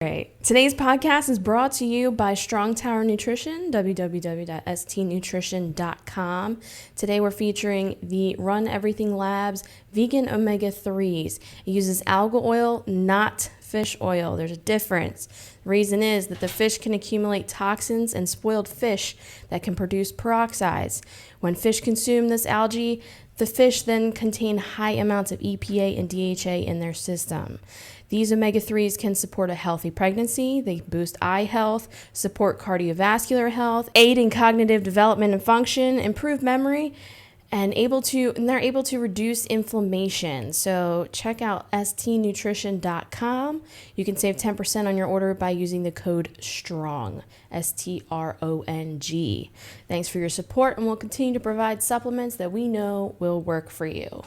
Great. Today's podcast is brought to you by Strong Tower Nutrition, www.stnutrition.com. Today we're featuring the Run Everything Labs Vegan Omega-3s. It uses algal oil, not fish oil. There's a difference. The reason is that the fish can accumulate toxins and spoiled fish that can produce peroxides. When fish consume this algae, the fish then contain high amounts of EPA and DHA in their system. These omega-3s can support a healthy pregnancy, they boost eye health, support cardiovascular health, aid in cognitive development and function, improve memory, and they're able to reduce inflammation. So check out stnutrition.com. You can save 10% on your order by using the code STRONG, STRONG. Thanks for your support, and we'll continue to provide supplements that we know will work for you.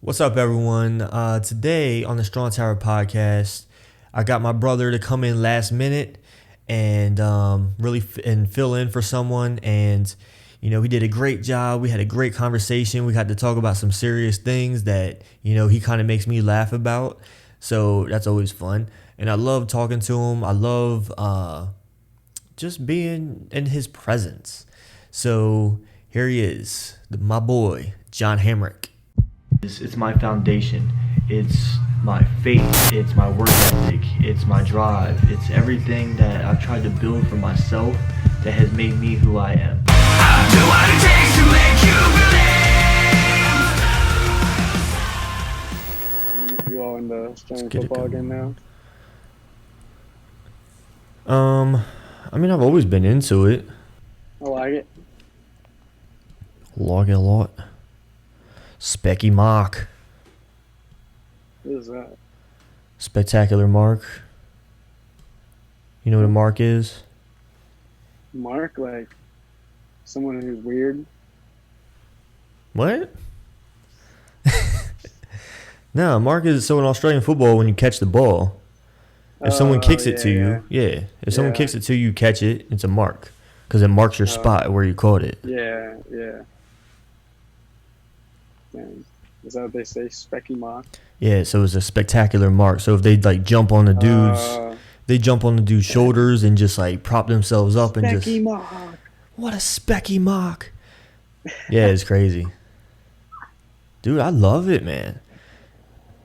What's up, everyone? Today on the Strong Tower podcast, I got my brother to come in last minute and fill in for someone. And, he did a great job. We had a great conversation. We got to talk about some serious things that, he kind of makes me laugh about. So that's always fun. And I love talking to him. I love just being in his presence. So here he is, my boy, John Hamrick. It's my foundation. It's my faith. It's my work ethic. It's my drive. It's everything that I've tried to build for myself that has made me who I am. I'll do what it takes to make you believe. You all in the strong football game now? I've always been into it. I like it. Like it a lot. Specky Mark. What is that? Spectacular Mark. You know what a mark is? Mark? Like someone who's weird? What? No, mark is so in Australian football when you catch the ball. If someone kicks it to you, If someone kicks it to you, catch it, it's a mark. Because it marks your spot where you caught it. Yeah. Dang. Is that what they say? Specky Mark? Yeah, so it's a spectacular mark. So if they jump on the dudes, they jump on the dude's shoulders and just prop themselves up and just. Specky Mark. What a specky mark. Yeah, it's crazy. Dude, I love it, man.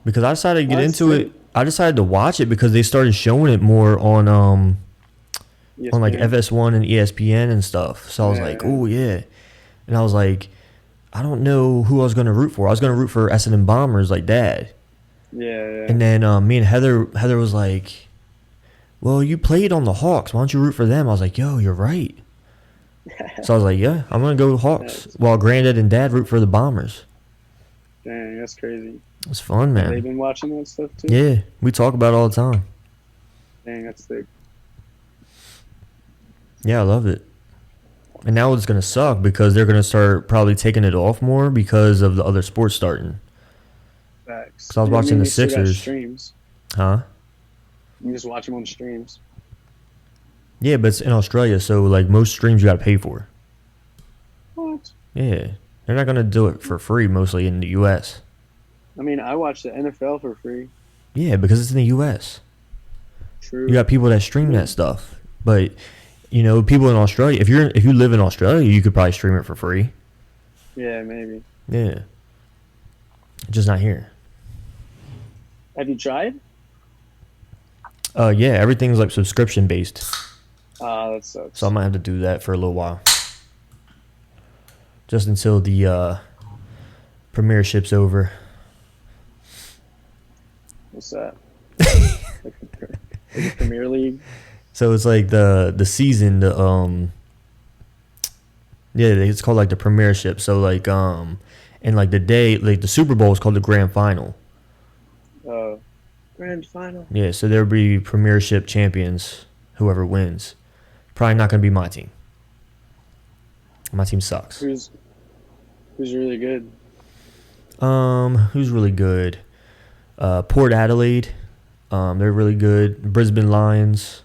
Because I decided to get into it. I decided to watch it because they started showing it more on ESPN. on FS1 and ESPN and stuff. So I was like, oh yeah. And I was like, I don't know who I was going to root for. I was going to root for Essendon Bombers like Dad. Yeah. And then me and Heather was like, well, you played on the Hawks. Why don't you root for them? I was like, yo, you're right. So I was like, yeah, I'm going to go Hawks. While Granddad and Dad root for the Bombers. Dang, that's crazy. It's fun, man. Have they been watching that stuff too? Yeah, we talk about it all the time. Dang, that's sick. Yeah, I love it. And now it's going to suck because they're going to start probably taking it off more because of the other sports starting. Facts. Because I was watching the Sixers. Streams. Huh? You just watch them on streams. Yeah, but it's in Australia, so most streams you got to pay for. What? Yeah. They're not going to do it for free mostly in the U.S. I watch the NFL for free. Yeah, because it's in the U.S. True. You got people that stream that stuff. But, people in Australia, if you live in Australia, you could probably stream it for free. Yeah, maybe. Yeah. Just not here. Have you tried? Yeah, everything's subscription based. That sucks. So I might have to do that for a little while. Just until the premiership's over. What's that? like the Premier League? So it's the season, it's called the premiership. So and the day, the Super Bowl is called the grand final. Grand final. Yeah, so there'll be premiership champions, whoever wins. Probably not going to be my team. My team sucks. Who's really good? Who's really good? Port Adelaide. They're really good. Brisbane Lions.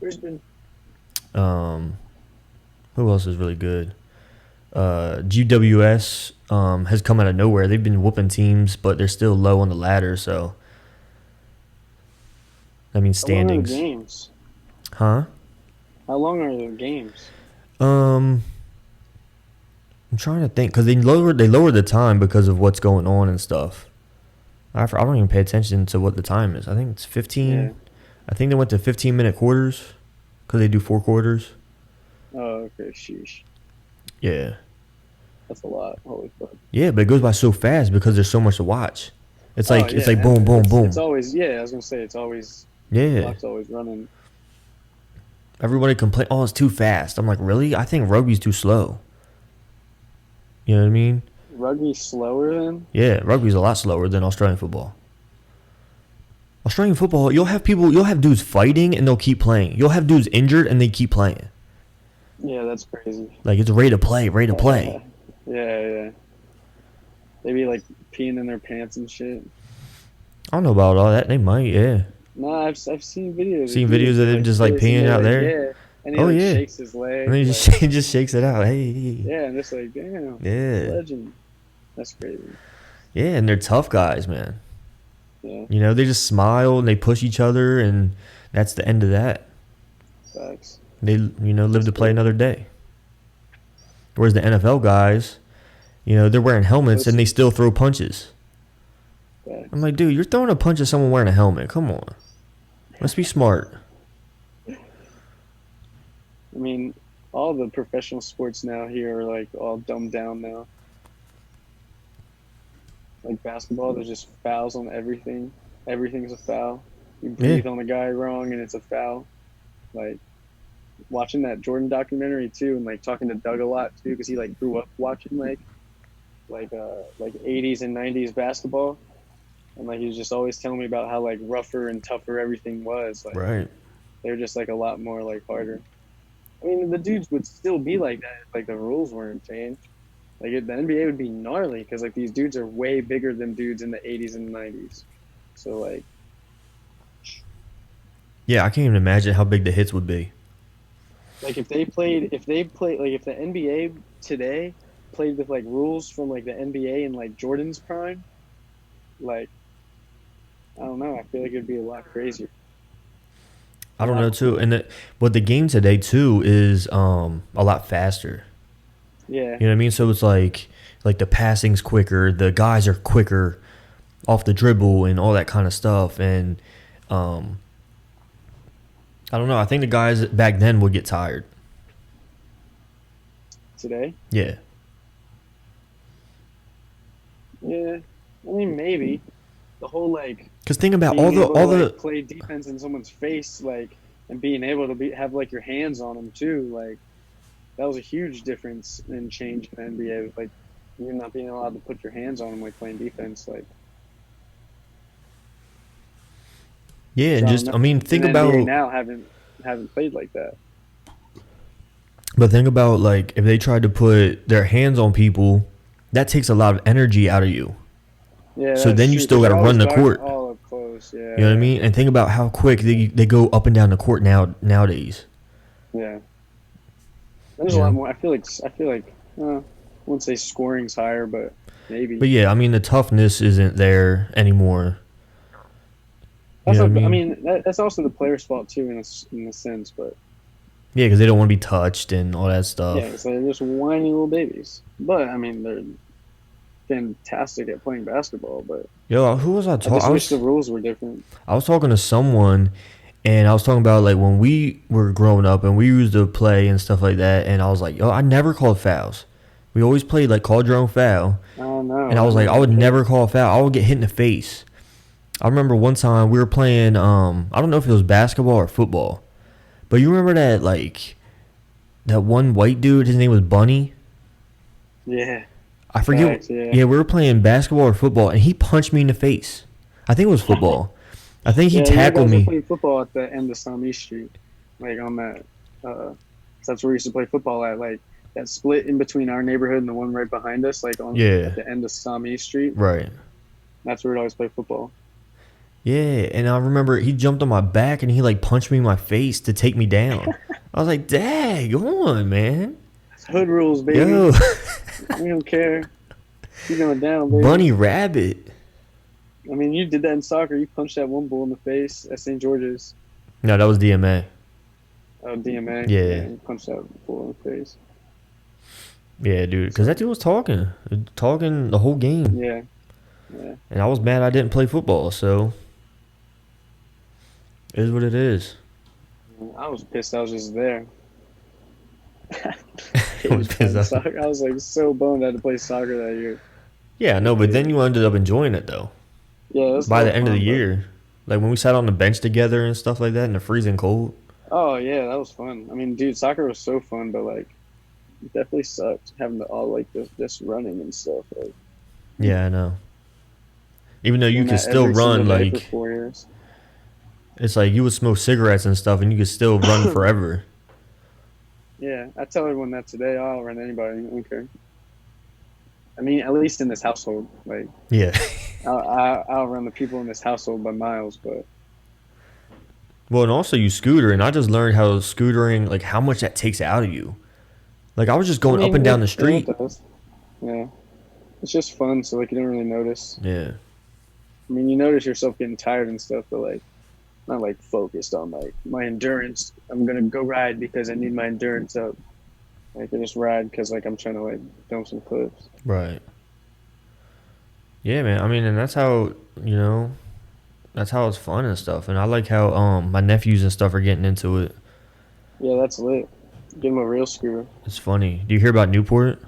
Brisbane. Who else is really good? GWS has come out of nowhere. They've been whooping teams, but they're still low on the ladder. So I mean How long are the standings. games? Huh? How long are the games? I'm trying to think because they lowered the time because of what's going on and stuff. I don't even pay attention to what the time is. I think it's 15. Yeah. I think they went to 15-minute quarters because they do 4 quarters. Oh, okay. Sheesh. Yeah. That's a lot. Holy fuck. Yeah, but it goes by so fast because there's so much to watch. It's like yeah, boom, and boom, boom. It's always I was gonna say it's always Yeah. clock's always running. Everybody complain, oh, it's too fast. I'm like, really? I think rugby's too slow. You know what I mean? Rugby's slower than. Yeah, rugby's a lot slower than Australian football. Australian football, you'll have dudes fighting and they'll keep playing. You'll have dudes injured and they keep playing. Yeah, that's crazy. Like it's ready to play, ready to play. Yeah. They be like peeing in their pants and shit. I don't know about all that. They might, yeah. Nah, I've seen videos. Seen videos of them just like piss and peeing they're out like, there. Yeah, and he shakes his leg. And then he like, he just shakes it out. Hey. yeah, and just like damn. Yeah. Legend. That's crazy. Yeah, and they're tough guys, man. Yeah. You know, they just smile and they push each other, and that's the end of that. Facts. They, live to play another day. Whereas the NFL guys, they're wearing helmets and they still throw punches. Facts. I'm like, dude, you're throwing a punch at someone wearing a helmet. Come on. Let's be smart. I mean, all the professional sports now here are like all dumbed down now. Like basketball, there's just fouls on everything. Everything's a foul. You breathe on the guy wrong and it's a foul. Like watching that Jordan documentary too, and like talking to Doug a lot too, because he like grew up watching like 80s and 90s basketball, and like he was just always telling me about how like rougher and tougher everything was. Like, right. They're just like a lot more like harder. I mean, the dudes would still be like that if like the rules weren't changed. Like the NBA would be gnarly because like these dudes are way bigger than dudes in the 80s and 90s. So like, yeah, I can't even imagine how big the hits would be. like if the NBA today played with like rules from like the NBA in like Jordan's prime, like I don't know, I feel like it'd be a lot crazier. I don't know too, and but the game today too is a lot faster. Yeah. You know what I mean? So it's like the passing's quicker, the guys are quicker off the dribble and all that kind of stuff. And I don't know. I think the guys back then would get tired. Today? Yeah. Yeah. I mean, maybe. The whole like. Because think about being all the like, play defense in someone's face, like, and being able to have like your hands on them too, like. That was a huge difference in change in the NBA. Like, you not being allowed to put your hands on them, like playing defense. Like, yeah, and just think and about NBA now haven't played like that. But think about like if they tried to put their hands on people, that takes a lot of energy out of you. Yeah. So then you still got to run the court. All up close. Yeah. You know what I mean? And think about how quick they go up and down the court nowadays. Yeah. There's a lot more. I feel like I wouldn't say scoring's higher, but maybe. But yeah, I mean the toughness isn't there anymore. That's that's also the player's fault too, in a sense. But yeah, because they don't want to be touched and all that stuff. yeah, so they're just whiny little babies. But I mean, they're fantastic at playing basketball. But yo, who was I talking? I just wish the rules were different. I was talking to someone. And I was talking about, like, when we were growing up and we used to play and stuff like that. And I was like, yo, I never called fouls. We always played, like, call your own foul. Oh, no. And I was like, I would never call a foul. I would get hit in the face. I remember one time we were playing, I don't know if it was basketball or football. But you remember that, like, that one white dude, his name was Bunny? Yeah. I forget. Yeah, we were playing basketball or football, and he punched me in the face. I think it was football. I think he tackled me. I played football at the end of Sami Street, like on that. That's where we used to play football at, like that split in between our neighborhood and the one right behind us, like at the end of Sami Street. Right. That's where we'd always play football. Yeah, and I remember he jumped on my back and he like punched me in my face to take me down. I was like, "Dang, go on, man." It's hood rules, baby. Yo. We don't care. You're going down, baby. Bunny Rabbit. I mean, you did that in soccer. You punched that one bull in the face at St. George's. No, that was DMA. Oh, DMA. Yeah. You punched that bull in the face. Yeah, dude. Because that dude was talking the whole game. Yeah. Yeah. And I was mad I didn't play football, so it is what it is. I was pissed. I was just there. I was pissed off. I was like so bummed I had to play soccer that year. Yeah, no, but then you ended up enjoying it though. Yeah, it was By the fun, end of the but- year, like when we sat on the bench together and stuff like that in the freezing cold. Oh yeah, that was fun. I mean, dude, soccer was so fun, but like, it definitely sucked having to all like this running and stuff. Like, Yeah, I know. Even though you doing could that still every run, single day for like 4 years. it's like you would smoke cigarettes and stuff, and you could still run forever. Yeah, I tell everyone that today. I'll run anybody. I don't care. I mean, at least in this household, like Yeah. I'll run the people in this household by miles. But Well, and also you scooter, and I just learned how scootering, like how much that takes out of you. Like I was just going I mean, up and down the it street. does. Yeah, it's just fun, so like you don't really notice. Yeah. I mean, you notice yourself getting tired and stuff, but like not like focused on like my endurance. I'm gonna go ride because I need my endurance up. Like I just ride because like I'm trying to like film some clips. Right. Yeah, man. I mean, and that's how, that's how it's fun and stuff. And I like how my nephews and stuff are getting into it. Yeah, that's lit. Give him a real scooter. It's funny. Do you hear about Newport?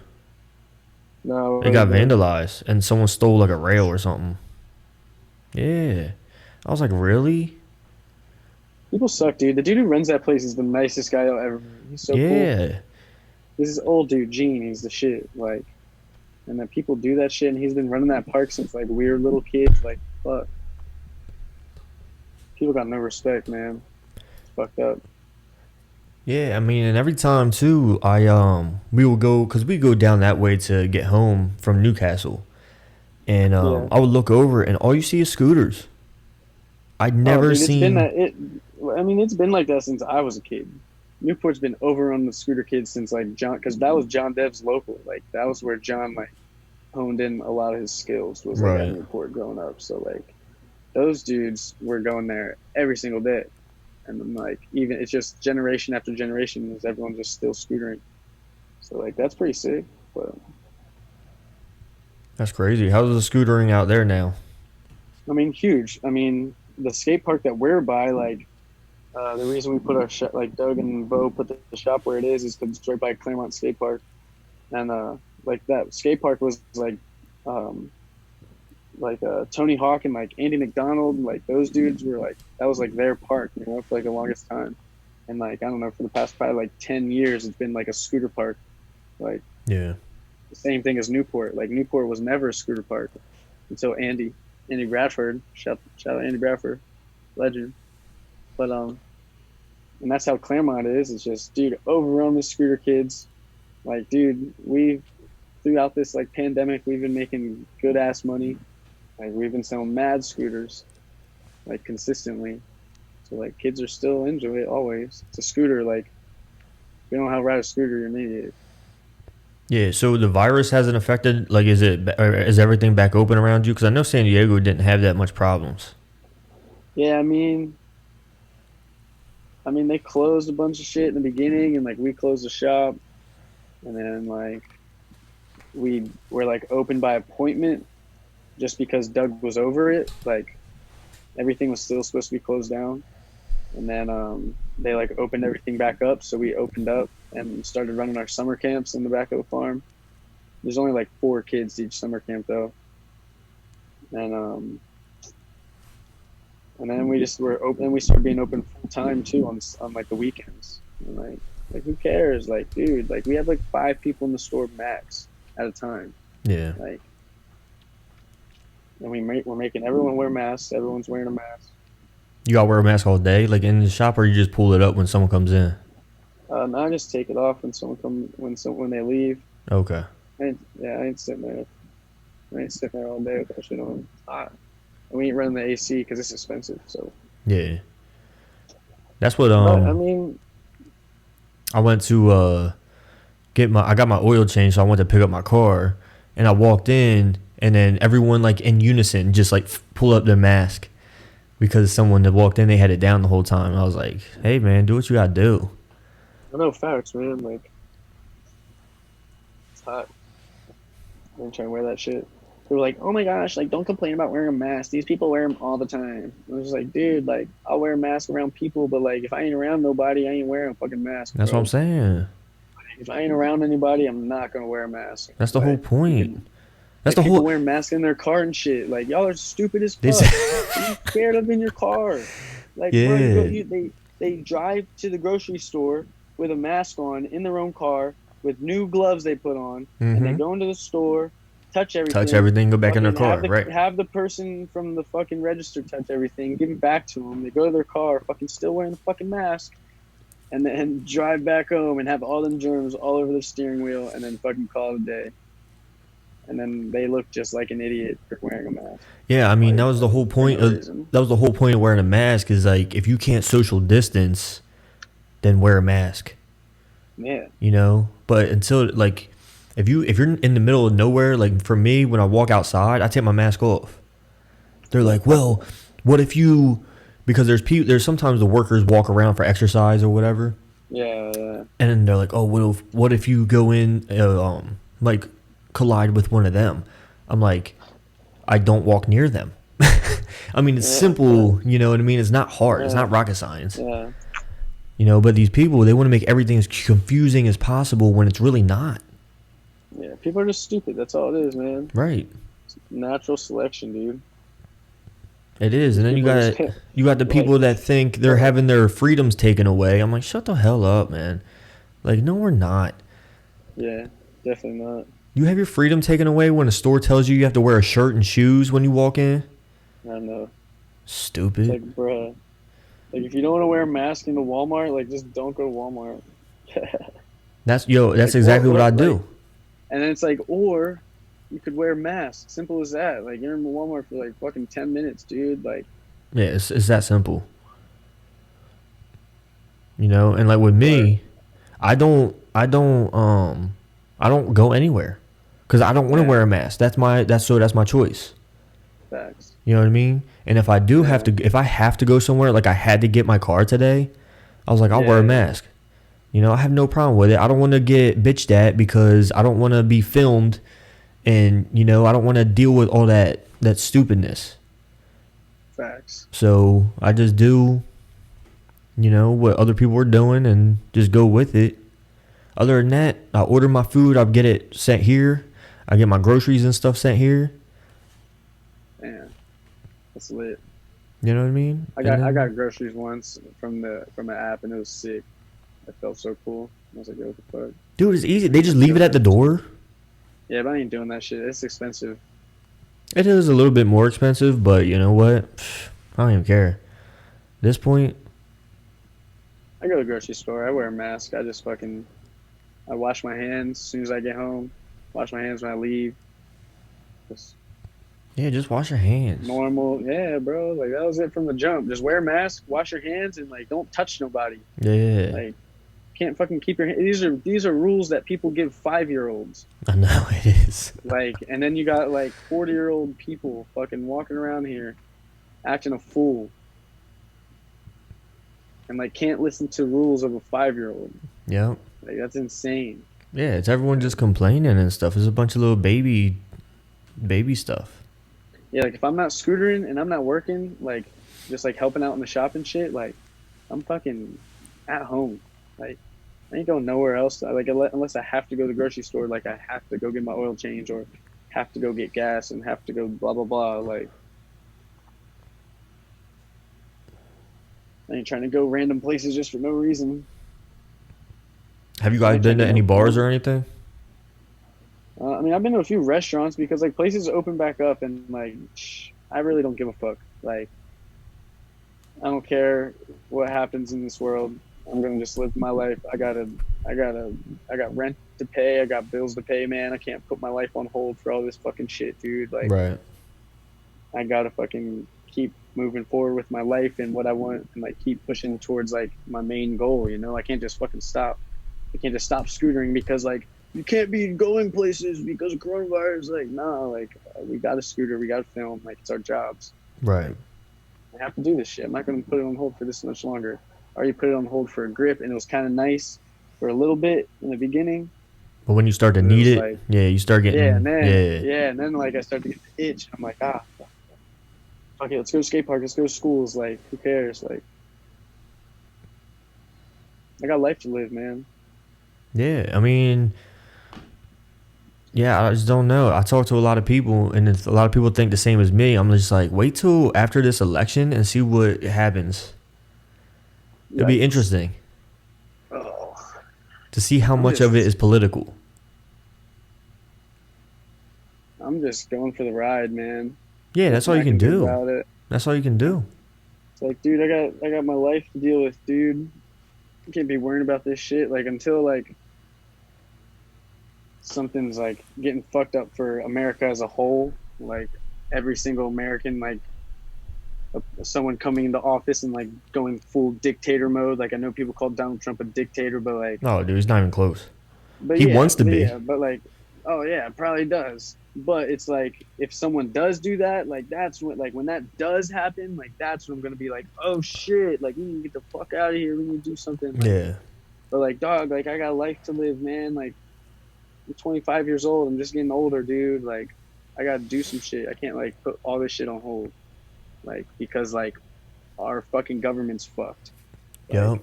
No, It got vandalized and someone stole like a rail or something. Yeah. I was like, really? People suck, dude. The dude who runs that place is the nicest guy I'll ever meet. He's so cool. Yeah. This is old dude, Gene. He's the shit. Like, and then people do that shit, and he's been running that park since like we were little kids. Like, fuck. People got no respect, man. It's fucked up. Yeah, I mean, and every time too, we will go, because we go down that way to get home from Newcastle. And Yeah. I would look over and all you see is scooters. I'd never Oh, dude, seen. It's been like that since I was a kid. Newport's been overrun with scooter kids since like John, because that was John Dev's local. Like that was where John like honed in a lot of his skills. Was like Right. at Newport growing up. So like those dudes were going there every single day, and then like even it's just generation after generation is everyone just still scootering. So like that's pretty sick. But That's crazy. How's the scootering out there now? I mean, huge. I mean, the skate park that we're by, like, the reason we put our shop, like Doug and Bo put the shop where it is because it's right by Claremont Skate Park, and like that skate park was like Tony Hawk and like Andy McDonald, like those dudes were like that was like their park, you know, for like the longest time, and like I don't know for the past probably like 10 years it's been like a scooter park, like Yeah. the same thing as Newport. Like Newport was never a scooter park until Andy Bradford. Shout out Andy Bradford, legend. But and that's how Claremont is. It's just, dude, overrun with scooter kids. Like, dude, throughout this like pandemic, we've been making good ass money. Like we've been selling mad scooters, like consistently. So like kids are still into it always. It's a scooter. Like if you don't know how to ride a scooter, you're an idiot. Yeah, so the virus hasn't affected, like, is everything back open around you? Because I know San Diego didn't have that much problems. Yeah, I mean, they closed a bunch of shit in the beginning, and like we closed the shop, and then like we were like open by appointment, just because Doug was over it. Like everything was still supposed to be closed down, and then they like opened everything back up, so we opened up and started running our summer camps in the back of the farm. There's only like 4 kids each summer camp though, and then we just were open, and we started being open full time too on like the weekends. And like who cares? Like, dude, like we have like 5 people in the store max at a time. Yeah. Like, and we're making everyone wear masks. Everyone's wearing a mask. You got to wear a mask all day, like in the shop, or you just pull it up when someone comes in? No, I just take it off when they leave. Okay. I ain't sitting there. I ain't sitting there all day with that shit on. It's hot. And we ain't running the AC because it's expensive. So. Yeah. That's what But, I mean, I went to I got my oil changed, so I went to pick up my car, and I walked in, and then everyone like in unison just like pull up their mask because someone that walked in, they had it down the whole time. I was like, hey man, do what you gotta do. I know facts, man. Like, it's hot. I'm trying to wear that shit. They were like, oh my gosh, like, don't complain about wearing a mask. These people wear them all the time. I was like, dude, like, I'll wear a mask around people, but like, if I ain't around nobody, I ain't wearing a fucking mask. That's bro. what I'm saying. If I ain't around anybody, I'm not gonna wear a mask. That's the Like, whole point. That's the people whole. wearing masks in their car and shit. Like, y'all are stupid as They fuck. say- You scared of in your car. Like, Yeah. bro, they drive to the grocery store with a mask on in their own car with new gloves they put on, and they go into the store, touch everything, go back in their car, fucking right? have the person from the fucking register touch everything, give it back to them. They go to their car, fucking still wearing the fucking mask, and then drive back home and have all them germs all over their steering wheel, and then fucking call it a day. And then they look just like an idiot for wearing a mask. Yeah, I mean Like, that was the whole point no of reason. that was the whole point of wearing a mask is like if you can't social distance, then wear a mask. Yeah. You know, but until like if you're in the middle of nowhere, like for me when I walk outside, I take my mask off. They're like, well, what if you, because there's sometimes the workers walk around for exercise or whatever, Yeah. and then they're like, oh, what if you go in like collide with one of them? I'm like, I don't walk near them. I mean, it's simple, you know what I mean? It's not hard. It's not rocket science. Yeah. You know, but these people, they want to make everything as confusing as possible when it's really not. Yeah. People are just stupid. That's all it is, man. Right. It's natural selection, dude. It is. And then you People got just- the people that think they're having their freedoms taken away. I'm like, shut the hell up, man. Like, no, we're not. Yeah, definitely not. You have your freedom taken away when a store tells you have to wear a shirt and shoes when you walk in? I know. Stupid. It's like, bruh. Like, if you don't want to wear a mask into Walmart, like, just don't go to Walmart. That's Like, exactly what I like- do. And then it's like, or you could wear a mask. Simple as that. Like, you're in Walmart for like fucking 10 minutes, dude. Like, Yeah, it's that simple. You know, and like with me, I don't go anywhere because I don't want to wear a mask. That's my choice. facts. You know what I mean? And if I have to go somewhere, like I had to get my car today, I was like, I'll wear a mask. You know, I have no problem with it. I don't want to get bitched at because I don't want to be filmed, and you know, I don't want to deal with all that stupidness. Facts. So I just do, you know, what other people are doing and just go with it. Other than that, I order my food, I get it sent here. I get my groceries and stuff sent here. Man, that's lit. You know what I mean? I got groceries once from an app, and it was sick. It felt so cool. I was like, what the fuck? Dude, it's easy. They just leave it at the door. Yeah, but I ain't doing that shit. It's expensive. It is a little bit more expensive, but you know what? I don't even care. At this point, I go to the grocery store. I wear a mask. I wash my hands as soon as I get home. Wash my hands when I leave. Just yeah, just wash your hands. normal. Yeah, bro. Like, that was it from the jump. Just wear a mask, wash your hands, and like, don't touch nobody. Yeah, Like, can't fucking keep your hands. These are rules that people give 5-year-olds. I know it is. Like, and then you got like 40-year-old people fucking walking around here acting a fool. And like, can't listen to rules of a 5-year-old. Yep. Like, that's insane. Yeah, it's everyone just complaining and stuff. It's a bunch of little baby stuff. Yeah, like, if I'm not scootering and I'm not working, like, just like helping out in the shop and shit, like, I'm fucking at home. Like, I ain't going nowhere else. Like, unless I have to go to the grocery store, like, I have to go get my oil change or have to go get gas and have to go blah blah blah. Like, I ain't trying to go random places just for no reason. Have you guys been to any bars or anything? I mean, I've been to a few restaurants because like places open back up and like I really don't give a fuck. Like, I don't care what happens in this world. I'm gonna just live my life. I got rent to pay. I got bills to pay, man. I can't put my life on hold for all this fucking shit, dude. Like, Right. I gotta fucking keep moving forward with my life and what I want, and like keep pushing towards like my main goal. You know, I can't just fucking stop. I can't just stop scootering because like you can't be going places because of coronavirus. Like, nah, like we got a scooter, we got to film. Like, it's our jobs. Right. I have to do this shit. I'm not going to put it on hold for this much longer. I already put it on hold for a grip, and it was kind of nice for a little bit in the beginning. But when you start to And need was it, like, yeah, you start getting, and then like I start to get the itch. I'm like, fuck it, let's go to skate park, let's go to schools. Like, who cares? Like, I got life to live, man. Yeah, I mean, yeah, I just don't know. I talk to a lot of people, and a lot of people think the same as me. I'm just like, wait till after this election and see what happens. It'll be interesting to see how much of it is political. I'm just going for the ride, man. Yeah, that's all you can do. About it. That's all you can do. It's like, dude, I got my life to deal with, dude. I can't be worrying about this shit. Like, until like something's like getting fucked up for America as a whole, like every single American, like someone coming into office and like going full dictator mode. Like, I know people call Donald Trump a dictator, but like, No, dude, he's not even close. But he wants to be. Yeah, but like, oh yeah, probably does. But it's like, if someone does do that, like that's what, like when that does happen, like that's when I'm gonna be like, oh shit, like we need to get the fuck out of here. We need to do something. Like, Yeah. But like, dog, like I got life to live, man. Like, I'm 25 years old. I'm just getting older, dude. Like, I gotta do some shit. I can't like put all this shit on hold, like because like our fucking government's fucked. Like,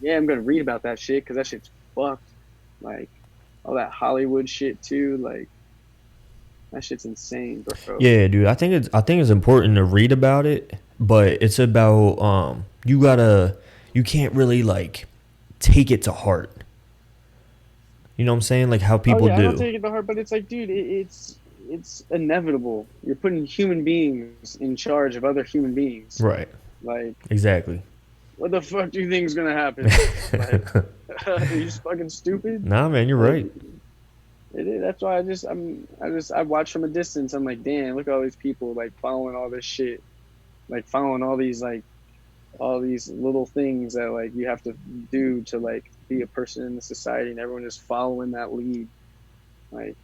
yeah, I'm gonna read about that shit because that shit's fucked. Like all that Hollywood shit too. Like that shit's insane, bro. Yeah, dude. I think it's important to read about it, but it's about you can't really like take it to heart. You know what I'm saying? Like how people do. I don't take it to heart, but it's like, dude, it's inevitable. You're putting human beings in charge of other human beings. Right. Like exactly. What the fuck do you think is gonna happen? Like, are you just fucking stupid? Nah, man, you're right. It is. That's why I watch from a distance. I'm like, damn, look at all these people like following all this shit, like following all these little things that like you have to do to like be a person in the society, and everyone is following that lead. Like,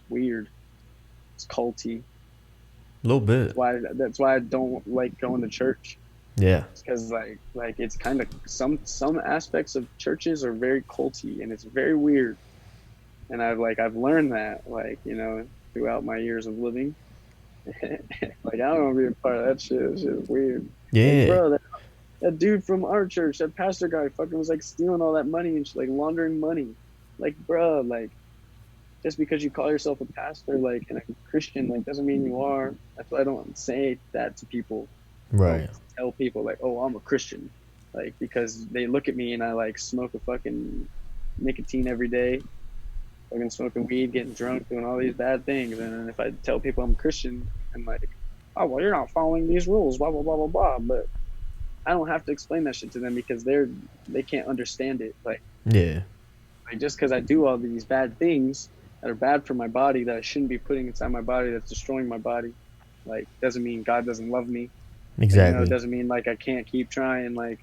weird. It's culty. A little bit. That's why I don't like going to church. Yeah. Because like it's kind of some aspects of churches are very culty, and it's very weird. And I've learned that, like, you know, throughout my years of living. Like, I don't want to be a part of that shit. That shit is weird. Yeah. Like, bro, that dude from our church, that pastor guy, fucking was like stealing all that money and like laundering money. Like, bro, like, just because you call yourself a pastor, like, and a Christian, like, doesn't mean you are. That's why I don't say that to people. Right. Tell people like, oh, I'm a Christian, like, because they look at me and I like smoke a fucking nicotine every day. Fucking smoking weed, getting drunk, doing all these bad things. And then if I tell people I'm Christian, I'm like, oh, well, you're not following these rules, blah, blah, blah, blah, blah. But I don't have to explain that shit to them because they can't understand it. Like, yeah. Like, just because I do all these bad things that are bad for my body, that I shouldn't be putting inside my body, that's destroying my body, like, doesn't mean God doesn't love me. Exactly. You know, it doesn't mean like I can't keep trying, like.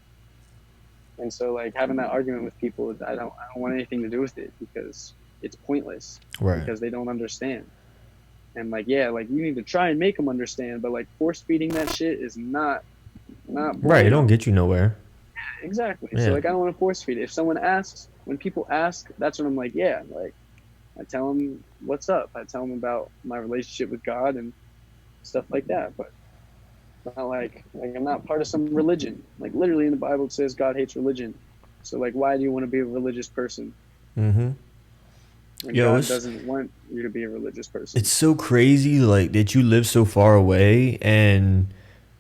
And so like having that argument with people, I don't want anything to do with it because it's pointless. Right. Because they don't understand. And like, yeah, like you need to try and make them understand, but like force feeding that shit is not right. It don't get you nowhere. Exactly. Yeah. So like I don't want to force feed it. If someone asks, when people ask, that's when I'm like, yeah, like I tell them what's up. I tell them about my relationship with God and stuff like that. But not like I'm not part of some religion. Like literally in the Bible it says God hates religion. So like, why do you want to be a religious person? Mm-hmm. When God doesn't want you to be a religious person. It's so crazy, like, that you live so far away, and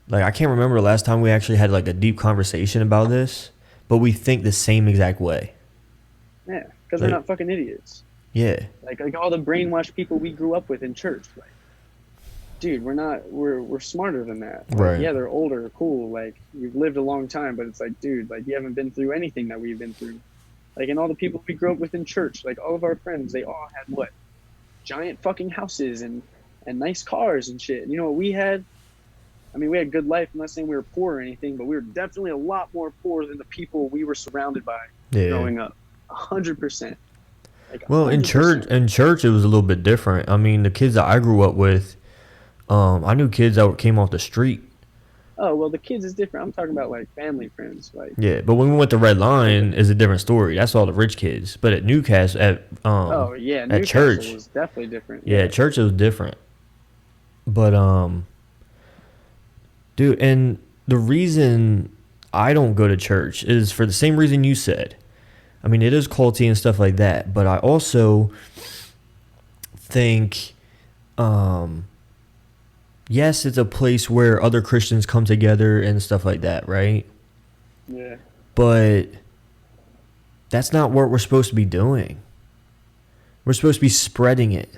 like I can't remember the last time we actually had like a deep conversation about this, but we think the same exact way. Yeah, because they're not fucking idiots. Yeah. Like all the brainwashed people we grew up with in church. Like, dude, we're smarter than that. Like, right. Yeah, they're older, cool. Like, you've lived a long time, but it's like, dude, like you haven't been through anything that we've been through. Like, and all the people we grew up with in church, like all of our friends, they all had what? Giant fucking houses and nice cars and shit. And you know what we had? I mean, we had a good life. I'm not saying we were poor or anything, but we were definitely a lot more poor than the people we were surrounded by growing up. 100%. Like Well, in church, 100%. it was a little bit different. I mean, the kids that I grew up with, I knew kids that came off the street. Oh well, the kids is different. I'm talking about like family friends. Like Yeah, but when we went to Red like Lion, is a different story. That's all the rich kids. But at Newcastle, oh yeah, at Newcastle church, was definitely different. yeah, Yeah. at church it was different. But dude, and the reason I don't go to church is for the same reason you said. I mean, it is culty and stuff like that, but I also think, yes, it's a place where other Christians come together and stuff like that, right? Yeah. But that's not what we're supposed to be doing. We're supposed to be spreading it,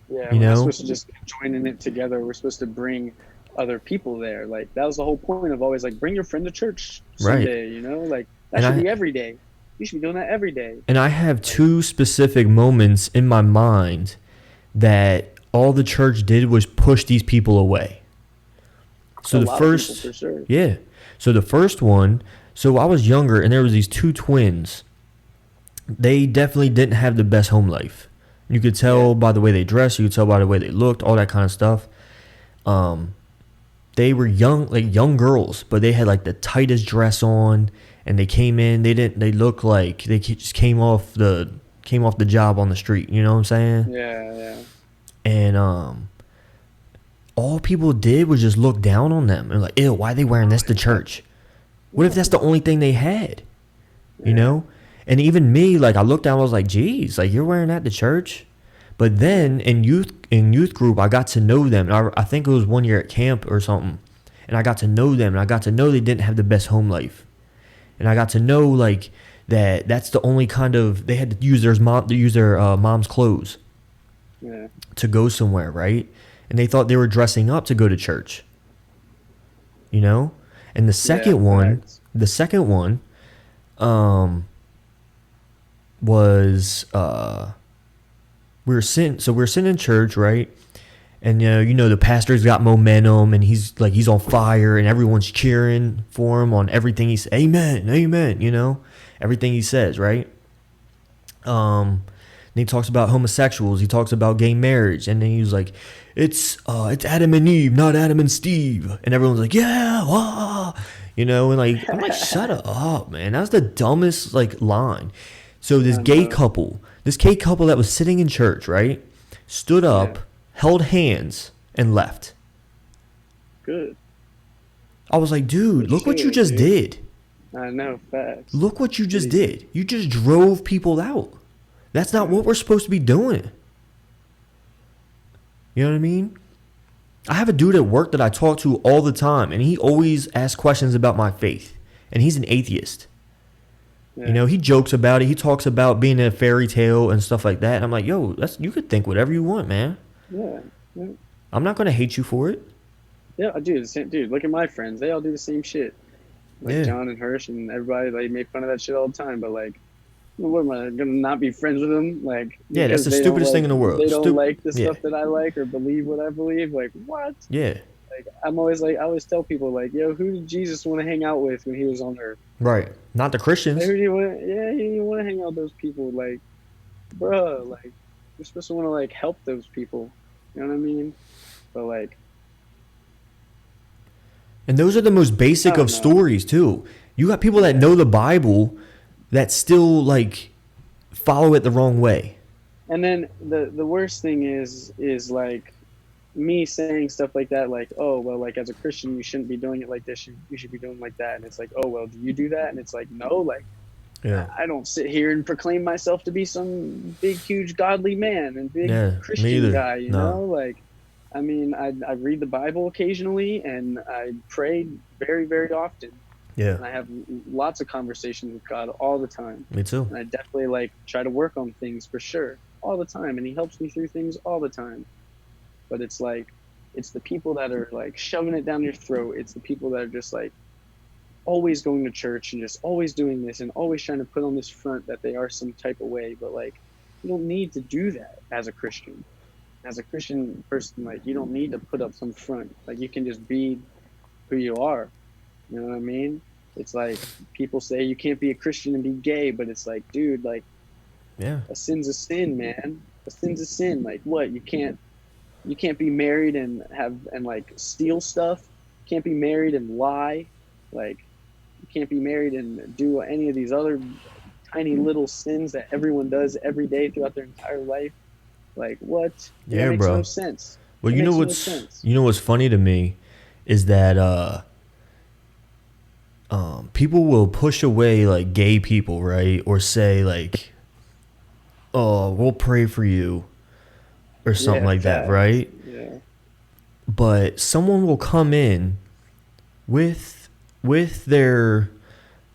Yeah, you we're not know? supposed to just join it together. We're supposed to bring other people there. Like that was the whole point of always like bring your friend to church Right. Sunday. You know, like that And should I be every day. You should be doing that every day. and I have two specific moments in my mind that all the church did was push these people away. So A the lot of people first, for sure. yeah. So the first one, so I was younger and there was these two twins. They definitely didn't have the best home life. You could tell Yeah. by the way they dressed, you could tell by the way they looked, all that kind of stuff. They were young, like young girls, but they had like the tightest dress on, and they came in. They looked like they just came off the job on the street. You know what I'm saying? Yeah, yeah. And all people did was just look down on them and like, ew, why are they wearing this to church? What if that's the only thing they had? You know? And even me, like I looked down, I was like, geez, like you're wearing that to church? But then in youth group, I got to know them. And I think it was one year at camp or something. And I got to know them, and I got to know they didn't have the best home life. And I got to know like that's the only kind of, they had to use their mom's clothes Yeah. to go somewhere, right? And they thought they were dressing up to go to church. You know? And the second one, facts. was we were sitting in church, right? And the pastor's got momentum and he's on fire and everyone's cheering for him on everything he says. Amen, amen, everything he says, right? Then he talks about homosexuals, he talks about gay marriage, and then he was like, it's Adam and Eve, not Adam and Steve. And everyone's like, yeah, wah. And like I'm like, shut up, man. That was the dumbest like line. So this gay couple that was sitting in church, right, stood up, held hands, and left. Good. I was like, dude, look what you just did. I know, facts. Look what you just did. You just drove people out. That's not what we're supposed to be doing. You know what I mean? I have a dude at work that I talk to all the time, and he always asks questions about my faith. And he's an atheist. Yeah. He jokes about it. He talks about being in a fairy tale and stuff like that. And I'm like, yo, you could think whatever you want, man. Yeah. I'm not going to hate you for it. Yeah, I do. Dude, look at my friends. They all do the same shit. Like Yeah. John and Hirsch and everybody, they make fun of that shit all the time. But like, what am I gonna not be friends with them? Like, Yeah, that's because the they don't stupidest thing in the world. They don't like the Yeah. stuff that I like or believe what I believe. Like, what? Yeah. Like, I always tell people like, yo, who did Jesus want to hang out with when he was on earth? Right. Not the Christians. Like, who do you want? Yeah, he didn't want to hang out with those people. Like, bruh, like, you're supposed to want to like help those people. You know what I mean? But like, And those are the most basic I don't of know. stories, too. You got people that know the Bible that still, like, follow it the wrong way. and then the worst thing is like me saying stuff like that, like, oh well, like as a Christian you shouldn't be doing it like this, you should be doing it like that, and it's like, oh well, do you do that? And it's like, no, like Yeah. I don't sit here and proclaim myself to be some big huge godly man and big Yeah, me Christian either. guy, you No. know, like I mean I read the Bible occasionally and I pray very very often and Yeah. I have lots of conversations with God all the time. Me too. And I definitely like try to work on things for sure all the time, and he helps me through things all the time. But it's like, it's the people that are like shoving it down your throat. It's the people that are just like always going to church and just always doing this and always trying to put on this front that they are some type of way. But like, you don't need to do that as a Christian. As a Christian person, like you don't need to put up some front. Like you can just be who you are. You know what I mean? It's like people say you can't be a Christian and be gay, but it's like, dude, like Yeah. A sin's a sin, man. A sin's a sin. Like what? You can't be married and like steal stuff. Can't be married and lie. Like you can't be married and do any of these other tiny little sins that everyone does every day throughout their entire life. Like what? That Yeah, makes no bro. sense. Well, That makes no sense. you know what's funny to me is that people will push away like gay people, right? Or say like, "Oh, we'll pray for you," or something Yeah, like that, facts. right? Yeah. But someone will come in with their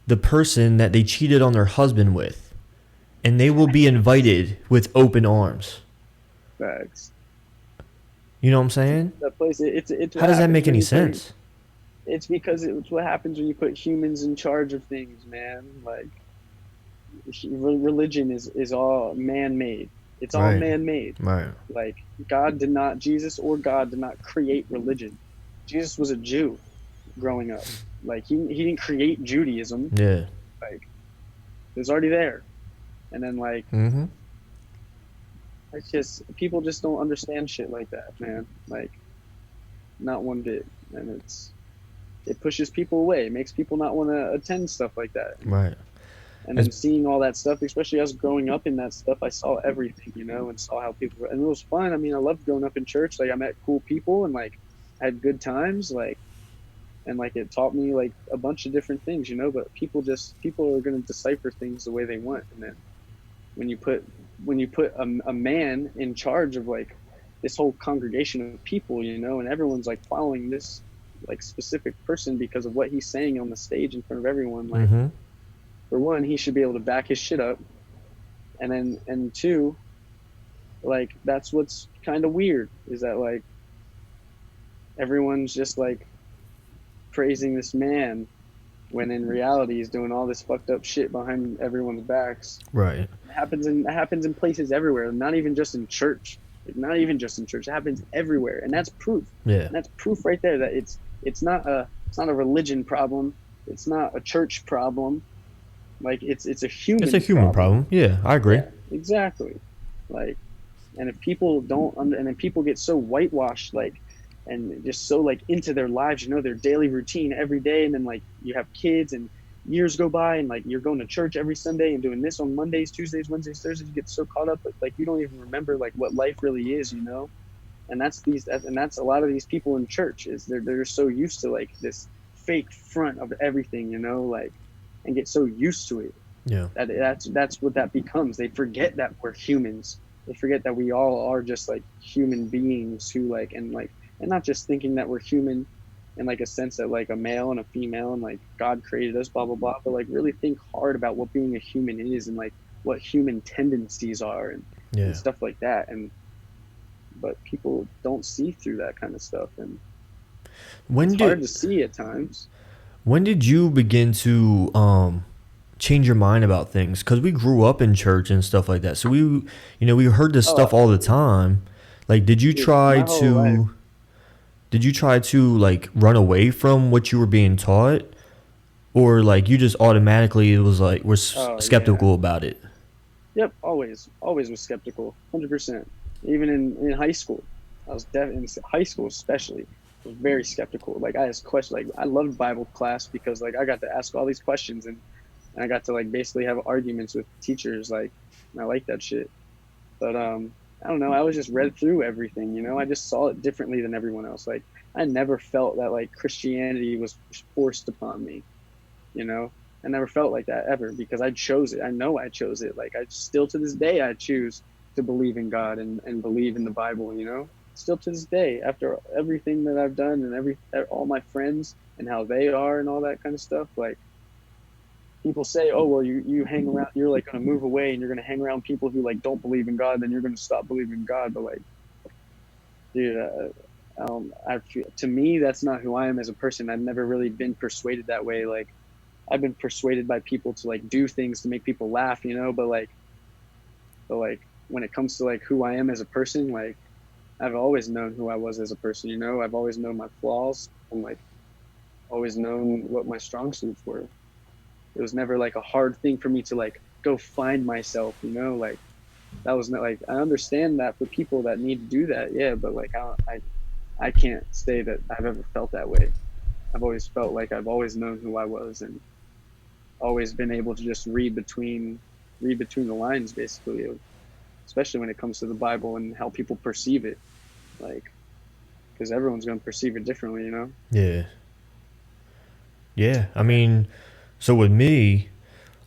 the person that they cheated on their husband with, and they will be invited with open arms. Facts. You know what I'm saying? That place. It's How what does that happens make when any you put. sense? It's because it's what happens when you put humans in charge of things, man. Like religion is all man-made. It's all Right. man-made. Right. Like Jesus or God did not create religion. Jesus was a Jew growing up. Like he didn't create Judaism. Yeah. Like it was already there. And then like Mm-hmm. it's just people just don't understand shit like that, man. Like not one bit. And it pushes people away. It makes people not want to attend stuff like that. Right. And It's, then seeing all that stuff, especially us growing up in that stuff, I saw everything, and saw how people were, and it was fun. I mean, I loved growing up in church. Like I met cool people and like I had good times, like, and like it taught me like a bunch of different things, but people are going to decipher things the way they want. And then when you put a man in charge of like this whole congregation of people, and everyone's like following this like specific person because of what he's saying on the stage in front of everyone, like mm-hmm. for one, he should be able to back his shit up. And two, like that's what's kind of weird is that like everyone's just like praising this man when in reality he's doing all this fucked up shit behind everyone's backs. Right. It happens in places everywhere, not even just in church. Like, not even just in church. It happens everywhere. And that's proof. Yeah. And that's proof right there that it's not a religion problem. It's not a church problem. Like it's a human. It's a human problem. Yeah, I agree. Yeah, exactly. Like, and if people don't, and then people get so whitewashed, like, and just so like into their lives, their daily routine every day, and then like you have kids, and years go by, and like you're going to church every Sunday and doing this on Mondays, Tuesdays, Wednesdays, Thursdays. You get so caught up, like you don't even remember like what life really is, And that's a lot of these people in church is they're so used to like this fake front of everything, like, and get so used to it. Yeah. That's what that becomes. They forget that we're humans. They forget that we all are just like human beings who like and not just thinking that we're human in like a sense that like a male and a female and like God created us, blah blah blah, but like really think hard about what being a human is and like what human tendencies are and stuff like that. But people don't see through that kind of stuff, and it's hard to see at times. When did you begin to change your mind about things? Because we grew up in church and stuff like that, so we heard this stuff all the time. Like, did you try to like run away from what you were being taught, or like you just automatically were skeptical about it? Yep, always was skeptical, 100%. Even in high school, I was in high school especially. I was very skeptical. Like I asked questions. Like I loved Bible class because like I got to ask all these questions and I got to like basically have arguments with teachers. Like and I like that shit. But I don't know. I was just read through everything. I just saw it differently than everyone else. Like I never felt that like Christianity was forced upon me. I never felt like that ever because I chose it. I know I chose it. Like I still to this day I choose to believe in God and believe in the Bible. Still to this day, after everything that I've done and all my friends and how they are and all that kind of stuff, like people say, oh, well, you hang around, you're like going to move away and you're going to hang around people who like don't believe in God, then you're going to stop believing in God. But like, dude, to me, that's not who I am as a person. I've never really been persuaded that way. Like I've been persuaded by people to like do things to make people laugh, but like when it comes to like who I am as a person, like I've always known who I was as a person, I've always known my flaws and like always known what my strong suits were. It was never like a hard thing for me to like go find myself, like that was not like, I understand that for people that need to do that, yeah, but like I can't say that I've ever felt that way. I've always felt like I've always known who I was, and always been able to just read between the lines, basically, especially when it comes to the Bible and how people perceive it, like, because everyone's going to perceive it differently. Yeah. Yeah. I mean, so with me,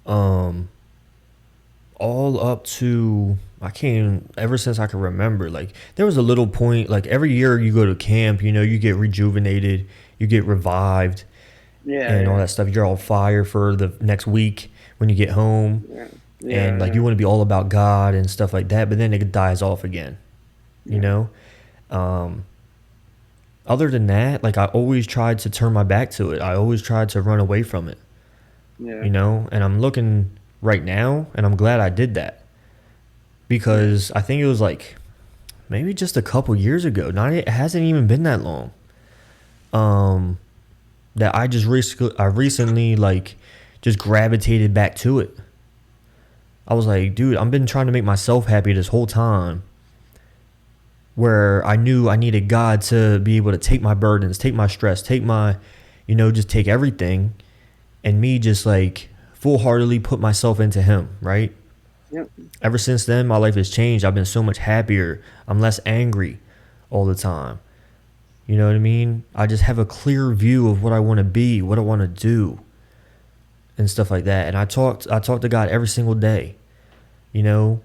um, all up to I can't ever since I can remember, like there was a little point, like every year you go to camp, you get rejuvenated, you get revived Yeah, and all yeah, that stuff. You're on fire for the next week when you get home, yeah, and yeah, like you yeah, want to be all about God and stuff like that, but then it dies off again, you yeah, know? Um, Other than that, like I always tried to turn my back to it. I always tried to run away from it, yeah, and I'm looking right now and I'm glad I did that yeah, because I think it was like maybe just a couple years ago. Not it hasn't even been that long. Um, that I recently like just gravitated back to it. I was like, dude, I've been trying to make myself happy this whole time. Where I knew I needed God to be able to take my burdens, take my stress, take my, just take everything, and me just like full heartedly put myself into Him, right? yeah, Ever since then, my life has changed. I've been so much happier. I'm less angry all the time. You know what I mean? I just have a clear view of what I want to be, what I want to do, and stuff like that. And I talk to God every single day. You know,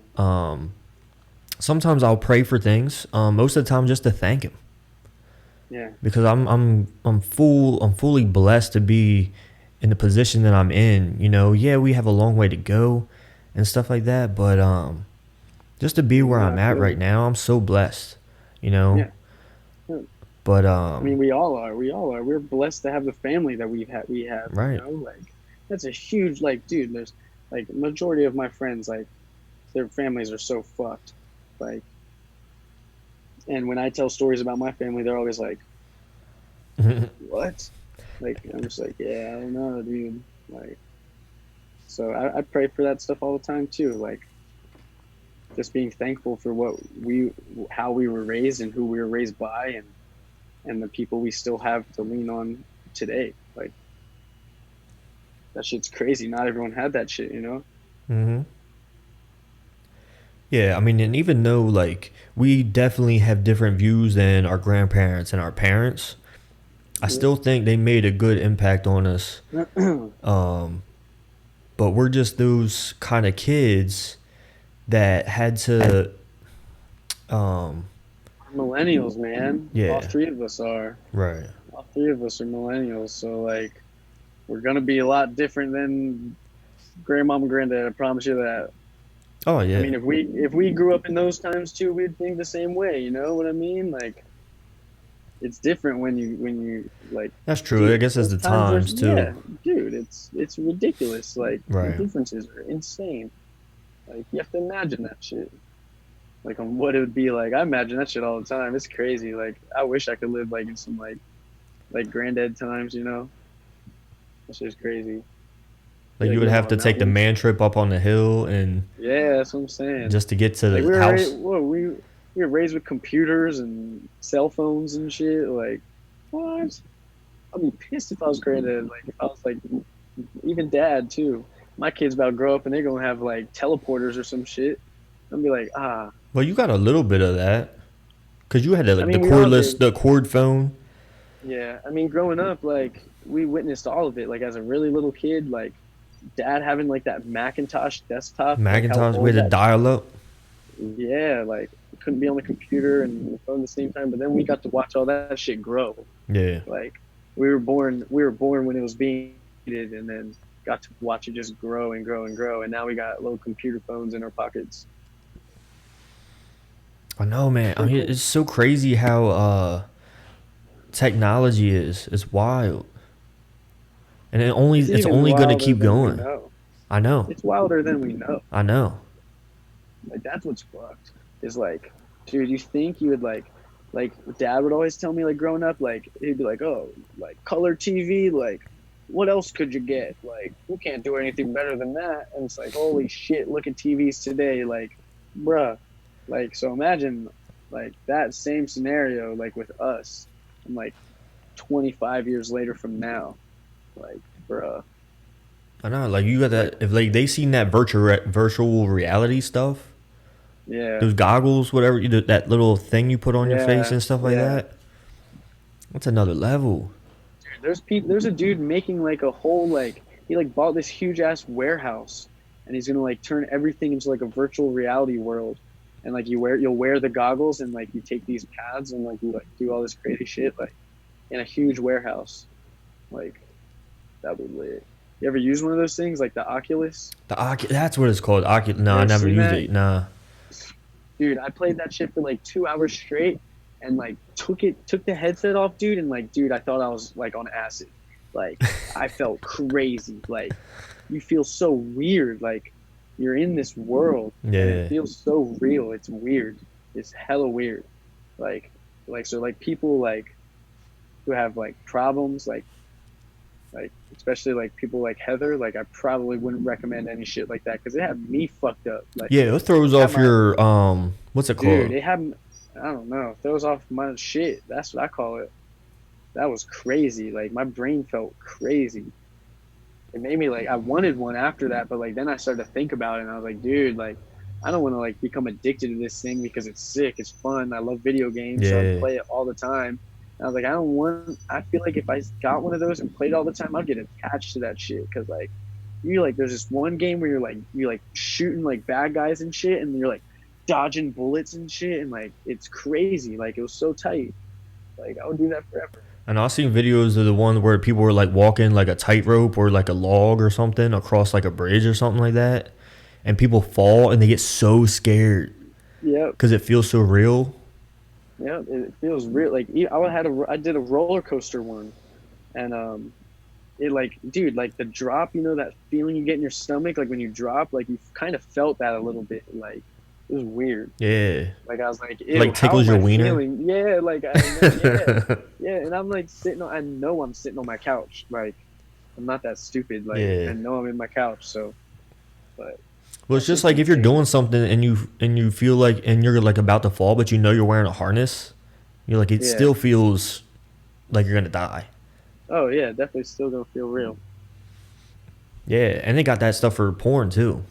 sometimes I'll pray for things. Most of the time, just to thank Him, yeah, because I'm fully blessed to be in the position that I'm in. Yeah, we have a long way to go, and stuff like that. But just to be where yeah, I'm I at feel right you. now, I'm so blessed. You know, Yeah, yeah. but I mean, we all are. We all are. We're blessed to have the family that we have. right. Like that's a huge, like, dude. There's like majority of my friends, like their families are so fucked. Like, and when I tell stories about my family, they're always like, "What?" Like, I'm just like, "Yeah, I don't know, dude." Like, so I pray for that stuff all the time too. Like, just being thankful for how we were raised and who we were raised by, and the people we still have to lean on today. Like, that shit's crazy. Not everyone had that shit. hmm Yeah, I mean, and even though like we definitely have different views than our grandparents and our parents, I Yeah. still think they made a good impact on us. Um, but we're just those kind of kids that had to, um, Millennials, man. All yeah, three of us are. right. All three of us are millennials. So like, we're gonna be a lot different than grandmom and granddad. I promise you that. Oh I yeah, mean, if we grew up in those times too, we'd think the same way. You know what I mean? Like, it's different when you like, that's true. I dude. guess it's Those the times are, times too. yeah, dude. It's ridiculous. Like, the Right. differences are insane. Like, you have to imagine that shit. Like, on what it would be like. I imagine that shit all the time. It's crazy. Like, I wish I could live like in some like granddad times. That shit's crazy. Like Be you like would living have on to a take the mountain. man trip up on the hill and Yeah, that's what I'm saying. just to get to Like, the house. we were raised with computers and cell phones and shit. Like, what? I'd be pissed if I was granddad. Like, if I was like, even dad too. My kids about to grow up and they're gonna have like teleporters or some shit. I'd be like, ah. Well, you got a little bit of that because you had the, I like the mean, we all cordless, did. the cord phone. Yeah. I mean, growing up, like, we witnessed all of it. Like, as a really little kid, like, dad having like that Macintosh desktop, like how Macintosh. We old had to that. dial up. Yeah, like, couldn't be on the computer and the phone at the same time. But then we got to watch all that shit grow. Yeah. Like, we were born when it was being needed, and then got to watch it just grow and grow and grow. And now we got little computer phones in our pockets. I know, man. I Pretty mean, cool. it's so crazy how technology is. It's wild, and It's it's even only gonna wilder keep than we going. know. I know. It's wilder than we know. I know. Like, that's what's fucked. Is like, dude, you think you would like dad would always tell me, like, growing up, like, he'd be like, oh, like color TV, like what else could you get? Like, you can't do anything better than that. And it's like, holy shit, look at TVs today. Like, bruh. Like, so imagine, like, that same scenario, like, with us, and, like, 25 years later from now. Like, bruh. I know, like you got Like, that. If like they seen that virtual reality stuff, yeah. those goggles, whatever you do, that little thing you put on your face Yeah. and stuff like Yeah. that. That's another level. There's a dude making, like, a whole, like, he, like, bought this huge ass warehouse, and he's gonna, like, turn everything into, like, a virtual reality world. And, like, you'll wear the goggles, and, like, you take these paths, and, like, you, like, do all this crazy shit, like, in a huge warehouse. Like, that would be lit. You ever use one of those things, like the Oculus? That's what it's called. No, You I ever never seen used that? it. Nah. Dude, I played that shit for like 2 hours straight, and like took the headset off, dude, and like, dude, I thought I was like on acid. Like, I felt crazy. Like, you feel so weird. Like, you're in this world, and it Yeah. feels so real. It's weird. It's hella weird. Like, so like people like who have like problems, like especially like people like Heather, like I probably wouldn't recommend any shit like that because it had me fucked up. Like, Yeah, it throws had off my your what's it dude, called? it had, I don't know, throws off my shit. That's what I call it. That was crazy. Like, my brain felt crazy. It made me like, I wanted one after that, but like then I started to think about it, and I was like, dude, like, I don't want to like become addicted to this thing because it's sick, it's fun. I love video games, so I Yeah. play it all the time. And I was like, I don't want. I feel like if I got one of those and played all the time, I'd get attached to that shit because like you like there's this one game where you're like shooting like bad guys and shit, and you're like dodging bullets and shit, and like it's crazy. Like, it was so tight. Like, I would do that forever. And I've seen videos of the one where people were like walking like a tightrope or like a log or something across like a bridge or something like that, and people fall and they get so scared Yep. because it feels so real. Yeah, it feels real. Like, I did a roller coaster one, and it like, dude, like the drop, that feeling you get in your stomach, like when you drop, like you kind of felt that a little bit. Like, it was weird. Yeah. Like, I was like, ew, Like how tickles am your I wiener. feeling? Yeah, like I know, yeah, yeah, and I'm like I know I'm sitting on my couch. Like, I'm not that stupid. Like, I Yeah. know I'm in my couch. So, but Well, that it's just shit's like if you're insane. doing something and you feel like and you're like about to fall, but you know you're wearing a harness. You're like it Yeah. still feels like you're gonna die. Oh yeah, definitely still gonna feel real. Yeah, and they got that stuff for porn too.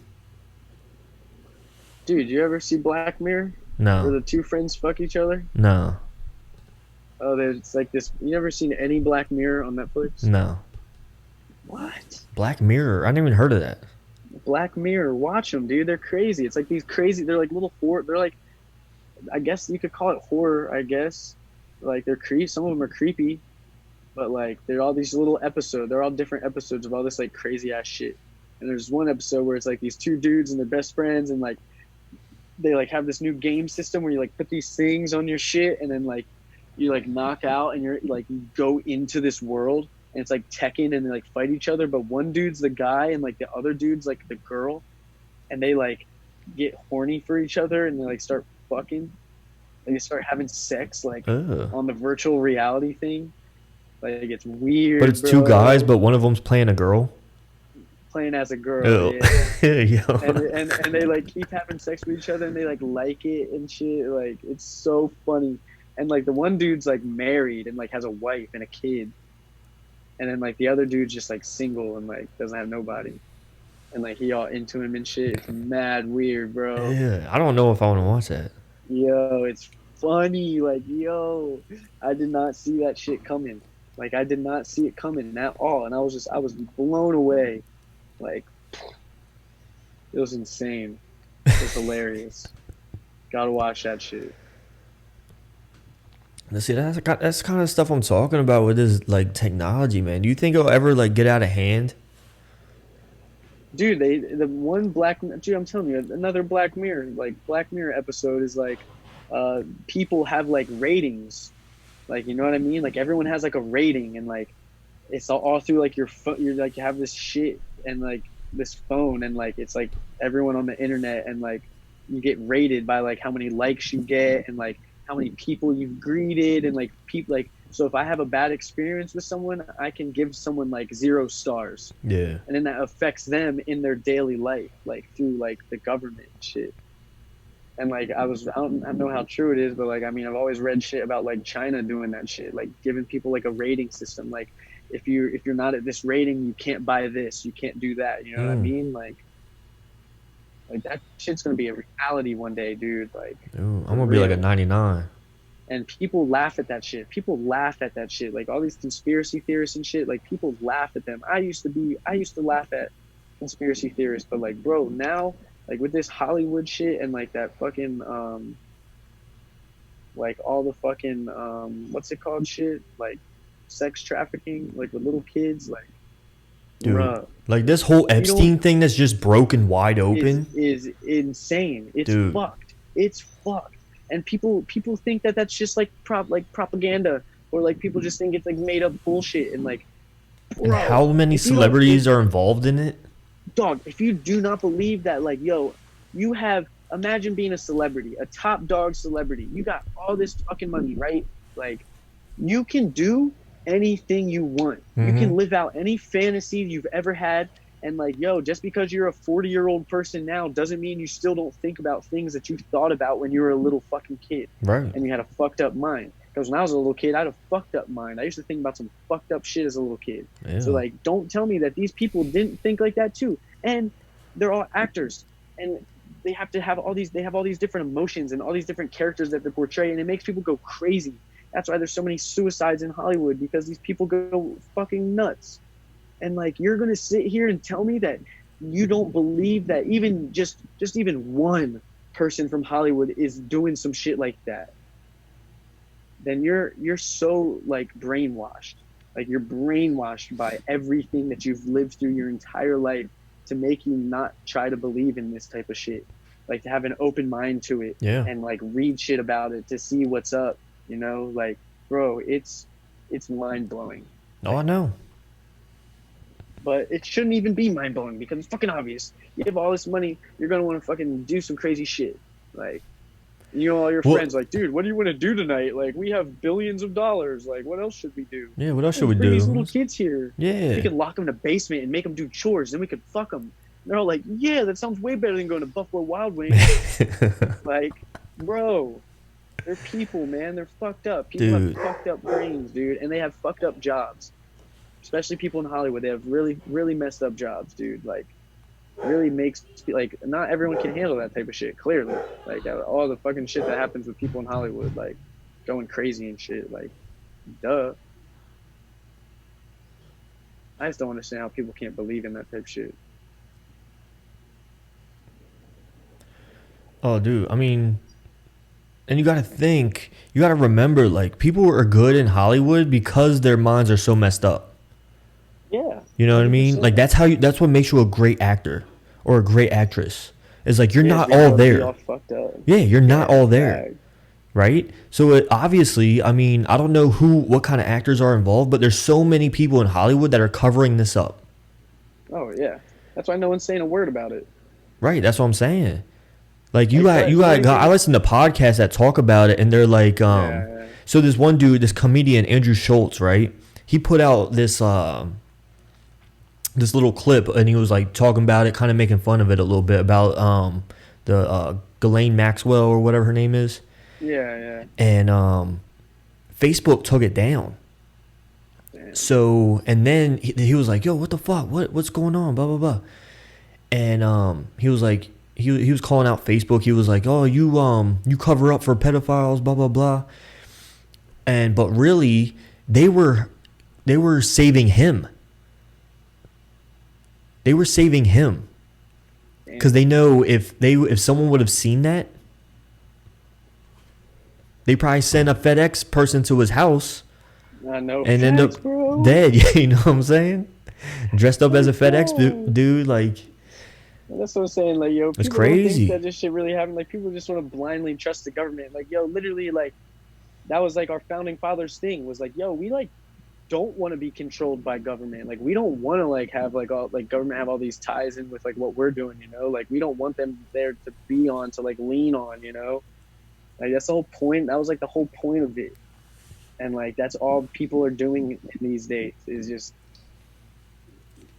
Dude, you ever see Black Mirror, where No, the two friends fuck each other? no, Oh, there's like this. You never seen any Black Mirror on Netflix? no. What? Black Mirror. I never even heard of that. Black Mirror, watch them, dude. They're crazy. It's like these crazy. They're like little horror. They're like, I guess you could call it horror. I guess, like, they're creepy. Some of them are creepy, but like they're all these little episodes. They're all different episodes of all this like crazy ass shit. And there's one episode where it's like these two dudes and they're best friends, and like they like have this new game system where you like put these things on your shit, and then like you like knock out, and you're like you go into this world, and it's like Tekken, and they like fight each other, but one dude's the guy and like the other dude's like the girl, and they like get horny for each other, and they like start fucking, and they start having sex like Ugh. on the virtual reality thing. Like, it's But weird, it's two guys, bro. but one of them's playing a girl. Playing as a girl, Ew. yeah. And, Yo. and they like keep having sex with each other, and they like it and shit. Like, it's so funny. And like the one dude's like married and like has a wife and a kid, and then like the other dude's just like single and like doesn't have nobody, and like he all into him and shit. It's mad weird, bro. Yeah, I don't know if I want to watch that. Yo, it's funny. Like, yo, I did not see that shit coming. Like, I did not see it coming at all, and I was blown away. Like, it was insane. It was hilarious. Gotta watch that shit. See, that's kind of stuff I'm talking about with this like technology, man. Do you think it'll ever like get out of hand? Dude, the one dude, I'm telling you, another Black Mirror, like Black Mirror episode is like, people have like ratings, like, you know what I mean? Like, everyone has like a rating, and like it's all through like your phone. You're like, you have this shit and like this phone, and like it's like everyone on the internet, and like you get rated by like how many likes you get, and like how many people you've greeted, and like people like So if I have a bad experience with someone, I can give someone like 0 stars, Yeah. and then that affects them in their daily life, like through like the government and shit. And like I don't know how true it is, but like I mean I've always read shit about like China doing that shit, like giving people like a rating system, like if you're not at this rating, you can't buy this, you can't do that. You know what I mean? Like that shit's gonna be a reality one day, dude. Like Ooh, for I'm gonna be like a real. 99. And people laugh at that shit. People laugh at that shit. Like all these conspiracy theorists and shit. Like people laugh at them. I used to laugh at conspiracy theorists, but like, bro, now like with this Hollywood shit and like that fucking like all the fucking what's it called shit, like sex trafficking, like with little kids, like, Dude, bruh, like this whole you don't Epstein thing that's just broken wide open. is insane. It's Dude. fucked. It's fucked. And people think that that's just like propaganda, or like people just think it's like made up bullshit. And like, And bro, how many if you don't- celebrities are involved in it? dog, if you do not believe that, like, yo, you have, imagine being a celebrity, a top dog celebrity. You got all this fucking money, right? Like, you can do anything you want. You can live out any fantasy you've ever had. And like, yo, just because you're a 40-year-old person now doesn't mean you still don't think about things that you thought about when you were a little fucking kid. Right. And you had a fucked up mind. Because when I was a little kid, I had a fucked up mind. I used to think about some fucked up shit as a little kid. Yeah. So like, don't tell me that these people didn't think like that too. And they're all actors, and they have all these different emotions and all these different characters that they portray, and it makes people go crazy. That's why there's so many suicides in Hollywood, because these people go fucking nuts. And like, you're gonna sit here and tell me that you don't believe that even just even one person from Hollywood is doing some shit like that? Then you're so like brainwashed. Like, you're brainwashed by everything that you've lived through your entire life to make you not try to believe in this type of shit. Like, to have an open mind to it. Yeah. And like read shit about it to see what's up, you know? Like, bro, it's mind blowing. Oh, I know. But it shouldn't even be mind blowing, because it's fucking obvious. You have all this money, you're gonna want to fucking do some crazy shit. Like, you know, all your friends like, dude, what do you want to do tonight? Like, we have billions of dollars. Like, what else should we do? Yeah, what else should we Bring do? these little kids here. Yeah. We could lock them in a basement and make them do chores. Then we could fuck them. And they're all like, yeah, that sounds way better than going to Buffalo Wild Wings. Like, bro, they're people, man. They're fucked up. People Dude. have fucked up brains, dude, and they have fucked up jobs. Especially people in Hollywood, they have really, really messed up jobs, dude. Like, really makes, like, not everyone can handle that type of shit, clearly. Like, all the fucking shit that happens with people in Hollywood, like, going crazy and shit, like, duh. I just don't understand how people can't believe in that type of shit. Oh, dude. I mean, and you got to remember, like, people are good in Hollywood because their minds are so messed up. Yeah. You know what I mean? 100%. Like, that's what makes you a great actor or a great actress. It's like, you're Yeah, not you're all gonna be there. all fucked up. Yeah, you're not all there. Bag. Right? So obviously, I mean, I don't know what kind of actors are involved, but there's so many people in Hollywood that are covering this up. Oh, yeah. That's why no one's saying a word about it. Right? That's what I'm saying. Like, Like, I listen to podcasts that talk about it, and they're like, Yeah. so this one dude, this comedian, Andrew Schultz, right? He put out this little clip, and he was like talking about it, kind of making fun of it a little bit about the Ghislaine Maxwell or whatever her name is. Yeah. And Facebook took it down. Damn. So, and then he was like, yo, what the fuck? What's going on? Blah, blah, blah. And he was like, he was calling out Facebook. He was like, oh, you cover up for pedophiles, blah, blah, blah. But really, they were saving him. They were saving him. Because they know if someone would have seen that, they probably send a FedEx person to his house I know. and end up dead. You know what I'm saying? Dressed up as a FedEx dude, like. That's what I'm saying. Like, yo, people crazy. don't think that this shit really happened. Like, people just want to blindly trust the government. Like, yo, literally, like, that was like our founding fathers' thing. Was like, yo, we like don't want to be controlled by government. Like, we don't want to like have like all like government have all these ties in with like what we're doing. You know, like we don't want them there to be on, to like lean on. You know, like that's the whole point. That was like the whole point of it. And like that's all people are doing in these days is just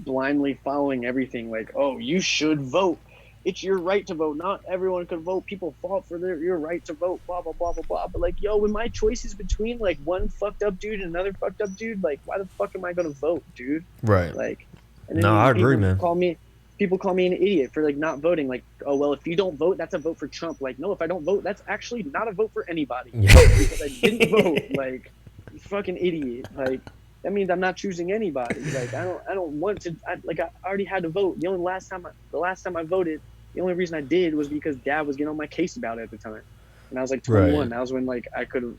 blindly following everything. Like, oh, you should vote. It's your right to vote. Not everyone could vote. People fought for your right to vote. Blah blah blah blah blah. But like, yo, when my choice is between like one fucked up dude and another fucked up dude, like, why the fuck am I gonna vote, dude? Right. Like, and then No, I agree, man. People call me an idiot for like not voting. Like, oh well, if you don't vote, that's a vote for Trump. Like, no, if I don't vote, that's actually not a vote for anybody because I didn't vote. Like, you fucking idiot. Like, that means I'm not choosing anybody. Like, I don't want to. I already had to vote. The last time I voted, the only reason I did was because Dad was getting on my case about it at the time, and I was like 21. Right. That was when like I could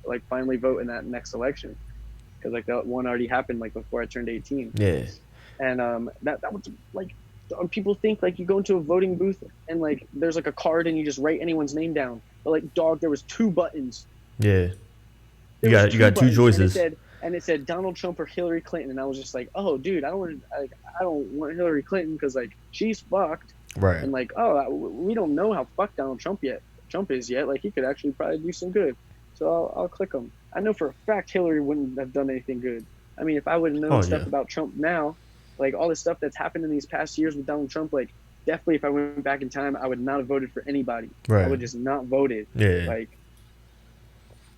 like finally vote in that next election because like that one already happened like before I turned 18. Yeah. And that was like. People think like you go into a voting booth and like there's like a card and you just write anyone's name down. But like, dog, there was 2 buttons. Yeah. You got 2 choices. And it said Donald Trump or Hillary Clinton, and I was just like, oh, dude, I don't want Hillary Clinton because like she's fucked. Right. And like, oh, we don't know how fucked Donald Trump is yet. Like he could actually probably do some good. So I'll click him. I know for a fact Hillary wouldn't have done anything good. I mean, if I would have known stuff about Trump now. Like all the stuff that's happened in these past years with Donald Trump, like definitely if I went back in time, I would not have voted for anybody. Right. I would just not voted. Yeah.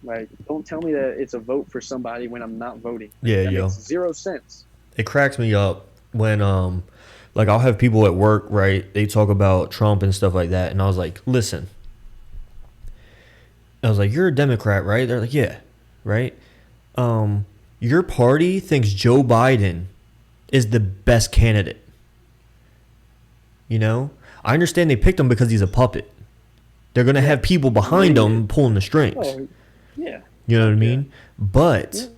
Like don't tell me that it's a vote for somebody when I'm not voting. Yeah, that makes 0 sense. It cracks me up when like I'll have people at work, right? They talk about Trump and stuff like that, and I was like, listen. I was like, you're a Democrat, right? They're like, yeah, right. Your party thinks Joe Biden is the best candidate. You know? I understand they picked him because he's a puppet. They're going to have people behind him pulling the strings. Oh, yeah. You know what I mean? But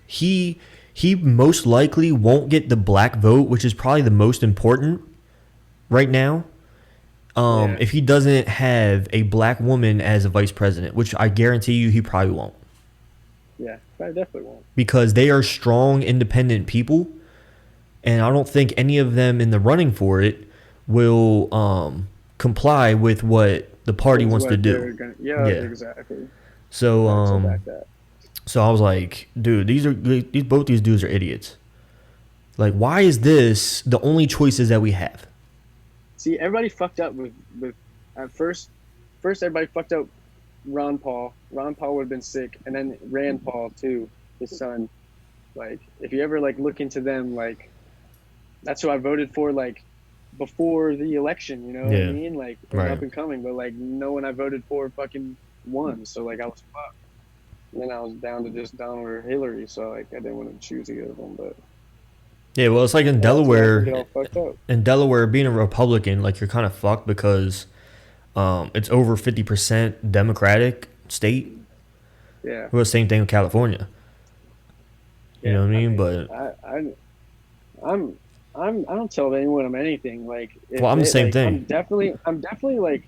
he most likely won't get the black vote, which is probably the most important right now. If he doesn't have a black woman as a vice president, which I guarantee you he probably won't. Yeah, I definitely won't. Because they are strong, independent people. And I don't think any of them in the running for it will comply with what the party wants to do. Yeah, exactly. So I was like, dude, both these dudes are idiots. Like, why is this the only choices that we have? See, everybody fucked up with at first everybody fucked up Ron Paul. Ron Paul would have been sick, and then Rand Paul too, his son. Like, if you ever like look into them, like. That's who I voted for, like, before the election, you know what I mean? Like, up and coming, but, like, no one I voted for fucking won, so, like, I was fucked. And then I was down to just Donald or Hillary, so, like, I didn't want to choose either of them, but... Yeah, well, it's like in Delaware, being a Republican, like, you're kind of fucked because it's over 50% Democratic state. Yeah. Well, same thing with California. You know what I mean? But... I don't tell anyone I'm anything. Like, I'm the same thing. I'm definitely like,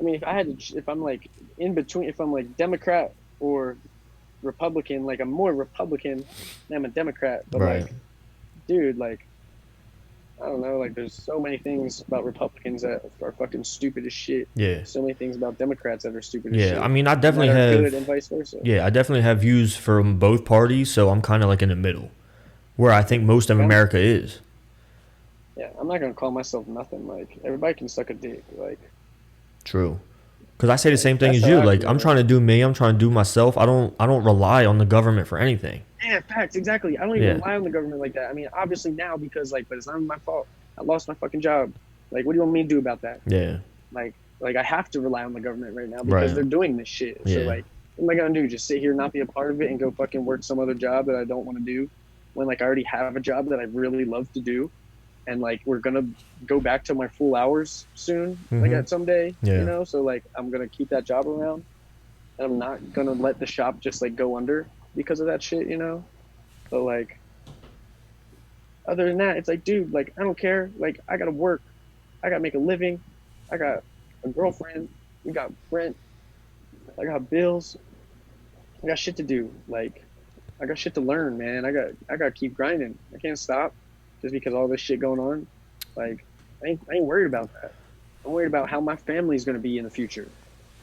I mean, if I'm like in between, if I'm like Democrat or Republican, like I'm more Republican than I'm a Democrat. But like, dude, like, I don't know, like there's so many things about Republicans that are fucking stupid as shit. Yeah. So many things about Democrats that are stupid as shit. Yeah, I mean, I definitely have good and vice versa. Yeah, I definitely have views from both parties, so I'm kind of like in the middle, where I think most of America is. Yeah, I'm not gonna call myself nothing. Like, everybody can suck a dick. Like, true, because I say the same thing as you. Like, I'm trying to do me. I'm trying to do myself. I don't rely on the government for anything. Yeah, facts, exactly. I don't even rely on the government like that. I mean, obviously now because like, but it's not my fault. I lost my fucking job. Like, what do you want me to do about that? Yeah. Like I have to rely on the government right now because they're doing this shit. Yeah. So like, what am I gonna do? Just sit here and not be a part of it and go fucking work some other job that I don't want to do when like I already have a job that I really love to do. And like we're gonna go back to my full hours soon, like at someday, you know. So like I'm gonna keep that job around, and I'm not gonna let the shop just like go under because of that shit, you know. But like, other than that, it's like, dude, like I don't care. Like I gotta work, I gotta make a living, I got a girlfriend, we got rent, I got bills, I got shit to do. Like I got shit to learn, man. I got to keep grinding. I can't stop. Just because all this shit going on, like I ain't worried about that. I'm worried about how my family's gonna be in the future.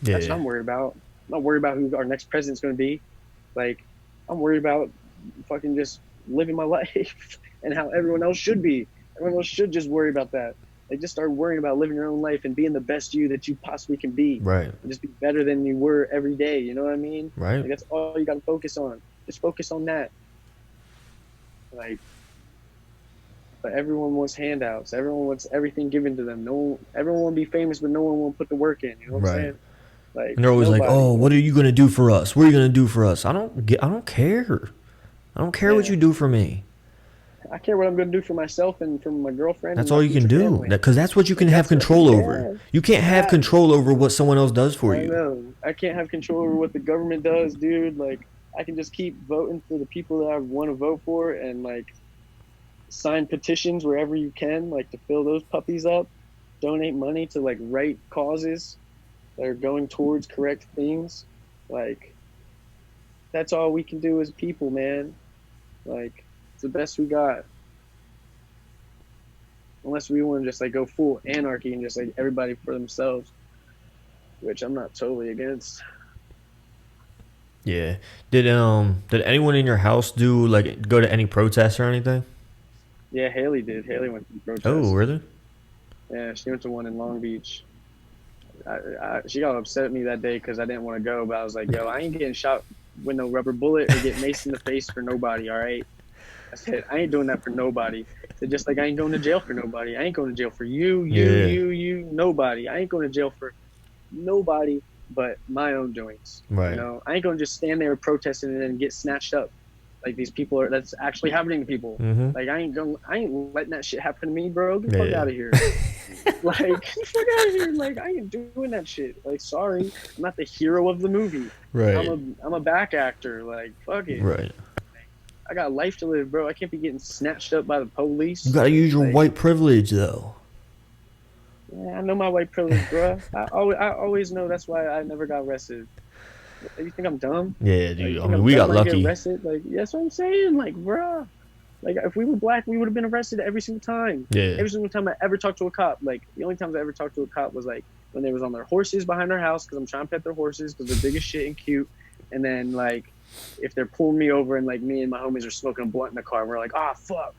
That's what I'm worried about. I'm not worried about who our next president's gonna be. Like, I'm worried about fucking just living my life and how everyone else should be. Everyone else should just worry about that. Like, just start worrying about living your own life and being the best you that you possibly can be. Right. And just be better than you were every day. You know what I mean? Right. Like, that's all you got to focus on. Just focus on that. Like, but everyone wants handouts. Everyone wants everything given to them. Everyone want to be famous, but no one will put the work in. You know what I'm saying? Like, and they're always nobody, like, "Oh, what are you gonna do for us? What are you gonna do for us?" I don't care. I don't care what you do for me. I care what I'm going to do for myself and for my girlfriend. That's and all you can do. Because that's what you can have control over. You can't have control over what someone else does for you. I know. I can't have control over what the government does, dude. Like, I can just keep voting for the people that I want to vote for and, like, sign petitions wherever you can, like, to fill those puppies up. Donate money to, like, right causes that are going towards correct things. Like, that's all we can do as people, man. Like, it's the best we got. Unless we want to just like go full anarchy and just like everybody for themselves, which I'm not totally against. Yeah. Did anyone in your house go to any protests or anything? Yeah, Haley did. Haley went to the protest. Oh, really? Yeah, she went to one in Long Beach. She got upset at me that day because I didn't want to go, but I was like, yo, I ain't getting shot with no rubber bullet or get maced in the face for nobody, all right? I said, I ain't doing that for nobody. So just like I ain't going to jail for nobody. I ain't going to jail for you, nobody. I ain't going to jail for nobody but my own doings. Right. You know, I ain't going to just stand there protesting and then get snatched up. Like these people are, that's actually happening to people. Mm-hmm. Like I ain't letting that shit happen to me, bro. Get the fuck out of here. Like, get the fuck out of here. Like I ain't doing that shit. Like, sorry, I'm not the hero of the movie. Right. I'm a back actor. Like, fuck it. Right. I got life to live, bro. I can't be getting snatched up by the police. You gotta use your white privilege, though. Yeah, I know my white privilege, bro. I always know. That's why I never got arrested. You think I'm dumb? Yeah, dude. Like, I mean, we got lucky. Get arrested? Like, that's what I'm saying. Like, bro. Like, if we were black, we would have been arrested every single time. Yeah. Every single time I ever talked to a cop. Like, the only times I ever talked to a cop was, like, when they was on their horses behind their house because I'm trying to pet their horses because they're big as shit and cute. And then, like, if they're pulling me over and, like, me and my homies are smoking a blunt in the car, and we're like, ah, fuck.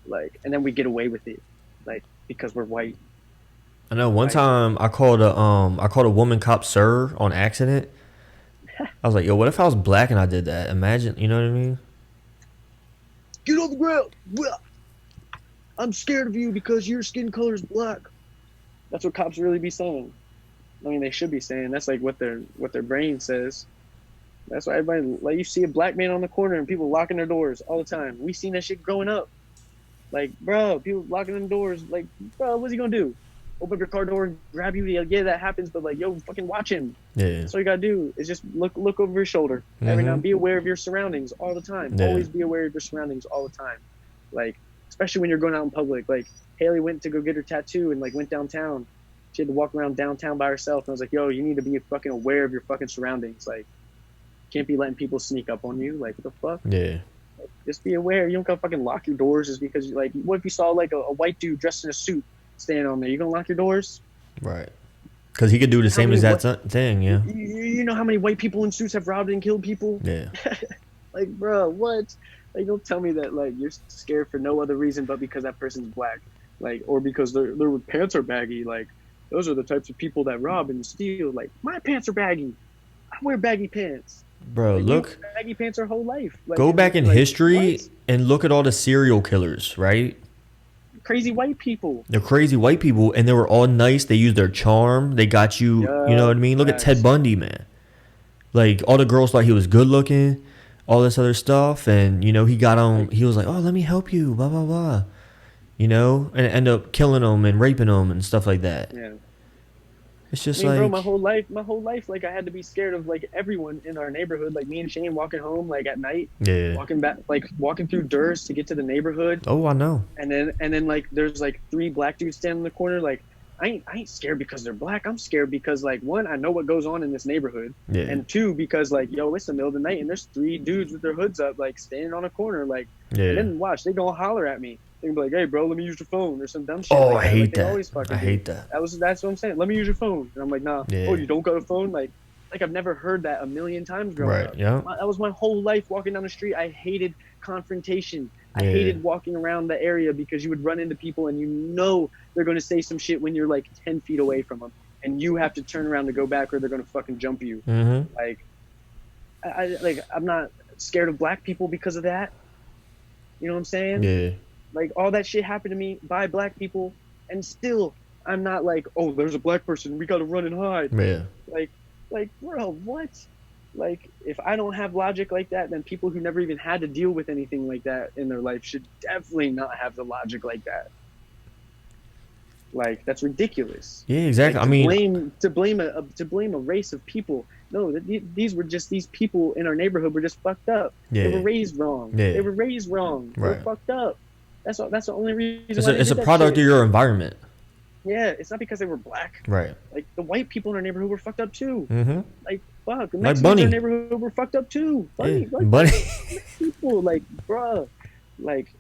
Like, and then we get away with it. Like, because we're white. I know one time I called a woman cop sir on accident. I was like, yo, what if I was black and I did that? Imagine, you know what I mean? Get on the ground. I'm scared of you because your skin color is black. That's what cops really be saying. I mean, they should be saying. That's like what their brain says. That's why everybody, like, you see a black man on the corner and people locking their doors all the time. We seen that shit growing up. Like, bro, people locking them doors. Like, bro, what's he gonna do? Open up your car door and grab you? Yeah, that happens, but like, yo, fucking watch him. Yeah. That's all you gotta do is just look over your shoulder. Mm-hmm. Every now, be aware of your surroundings all the time. Yeah. Always be aware of your surroundings all the time. Like, especially when you're going out in public. Like, Haley went to go get her tattoo and like went downtown. She had to walk around downtown by herself. And I was like, yo, you need to be fucking aware of your fucking surroundings. Like, can't be letting people sneak up on you. Like, what the fuck? Yeah. Like, just be aware. You don't gotta fucking lock your doors just because, like, what if you saw like a white dude dressed in a suit standing on there? You gonna lock your doors? Right. Because he could do the same exact thing, yeah. You know how many white people in suits have robbed and killed people? Yeah. Like, bro, what? Like, don't tell me that, like, you're scared for no other reason but because that person's black. Like, or because their pants are baggy. Like, those are the types of people that rob and steal. Like, my pants are baggy. I wear baggy pants. Bro, like, look. Baggy pants our whole life. Like, go back in history what? And look at all the serial killers, right? Crazy white people. They're crazy white people, and they were all nice. They used their charm. They got you, you know what I mean? Look at Ted Bundy, man. Like, all the girls thought he was good looking, all this other stuff, and, you know, he got on, he was like, oh, let me help you, blah, blah, blah. You know? And end up killing them and raping them and stuff like that. Yeah. It's just bro, like... my whole life, like, I had to be scared of, like, everyone in our neighborhood. Like, me and Shane walking home, like, at night. Yeah. Walking through Durst to get to the neighborhood. Oh, I know. And then, like, there's, like, 3 black dudes standing in the corner. Like, I ain't scared because they're black. I'm scared because, like, 1, I know what goes on in this neighborhood. Yeah. And 2, because, like, yo, it's the middle of the night and there's 3 dudes with their hoods up, like, standing on a corner. Like, yeah. And then watch, they gonna holler at me. They can be like, hey, bro, let me use your phone or some dumb shit. Oh, like I hate like, that. Always fucking I hate that. That's what I'm saying. Let me use your phone. And I'm like, nah. Yeah. Oh, you don't got a phone? Like, like I've never heard that a million times growing Right. up. Yeah. That was my whole life walking down the street. I hated confrontation. I Yeah. hated walking around the area because you would run into people and you know they're going to say some shit when you're like 10 feet away from them. And you have to turn around to go back or they're going to fucking jump you. Mm-hmm. Like, I'm not scared of black people because of that. You know what I'm saying? Yeah. Like, all that shit happened to me by black people. And still, I'm not like, oh, there's a black person, we got to run and hide. Yeah. Like, bro, what? Like, if I don't have logic like that, then people who never even had to deal with anything like that in their life should definitely not have the logic like that. Like, that's ridiculous. Yeah, exactly. Like, I mean, to blame a race of people. No, these were just these people in our neighborhood were just fucked up. Yeah. They were raised wrong. Yeah. They were raised wrong. They were Right. fucked up. That's all. That's the only reason. it's why a, they it's a did that product shit. of your environment. Yeah, it's not because they were black. Right. Like, the white people in our neighborhood were fucked up too. Mm-hmm. Like, fuck, the Like Mexicans Bunny. in our neighborhood were fucked up too. Bunny, Yeah. like, Bunny. people, like, bruh, like,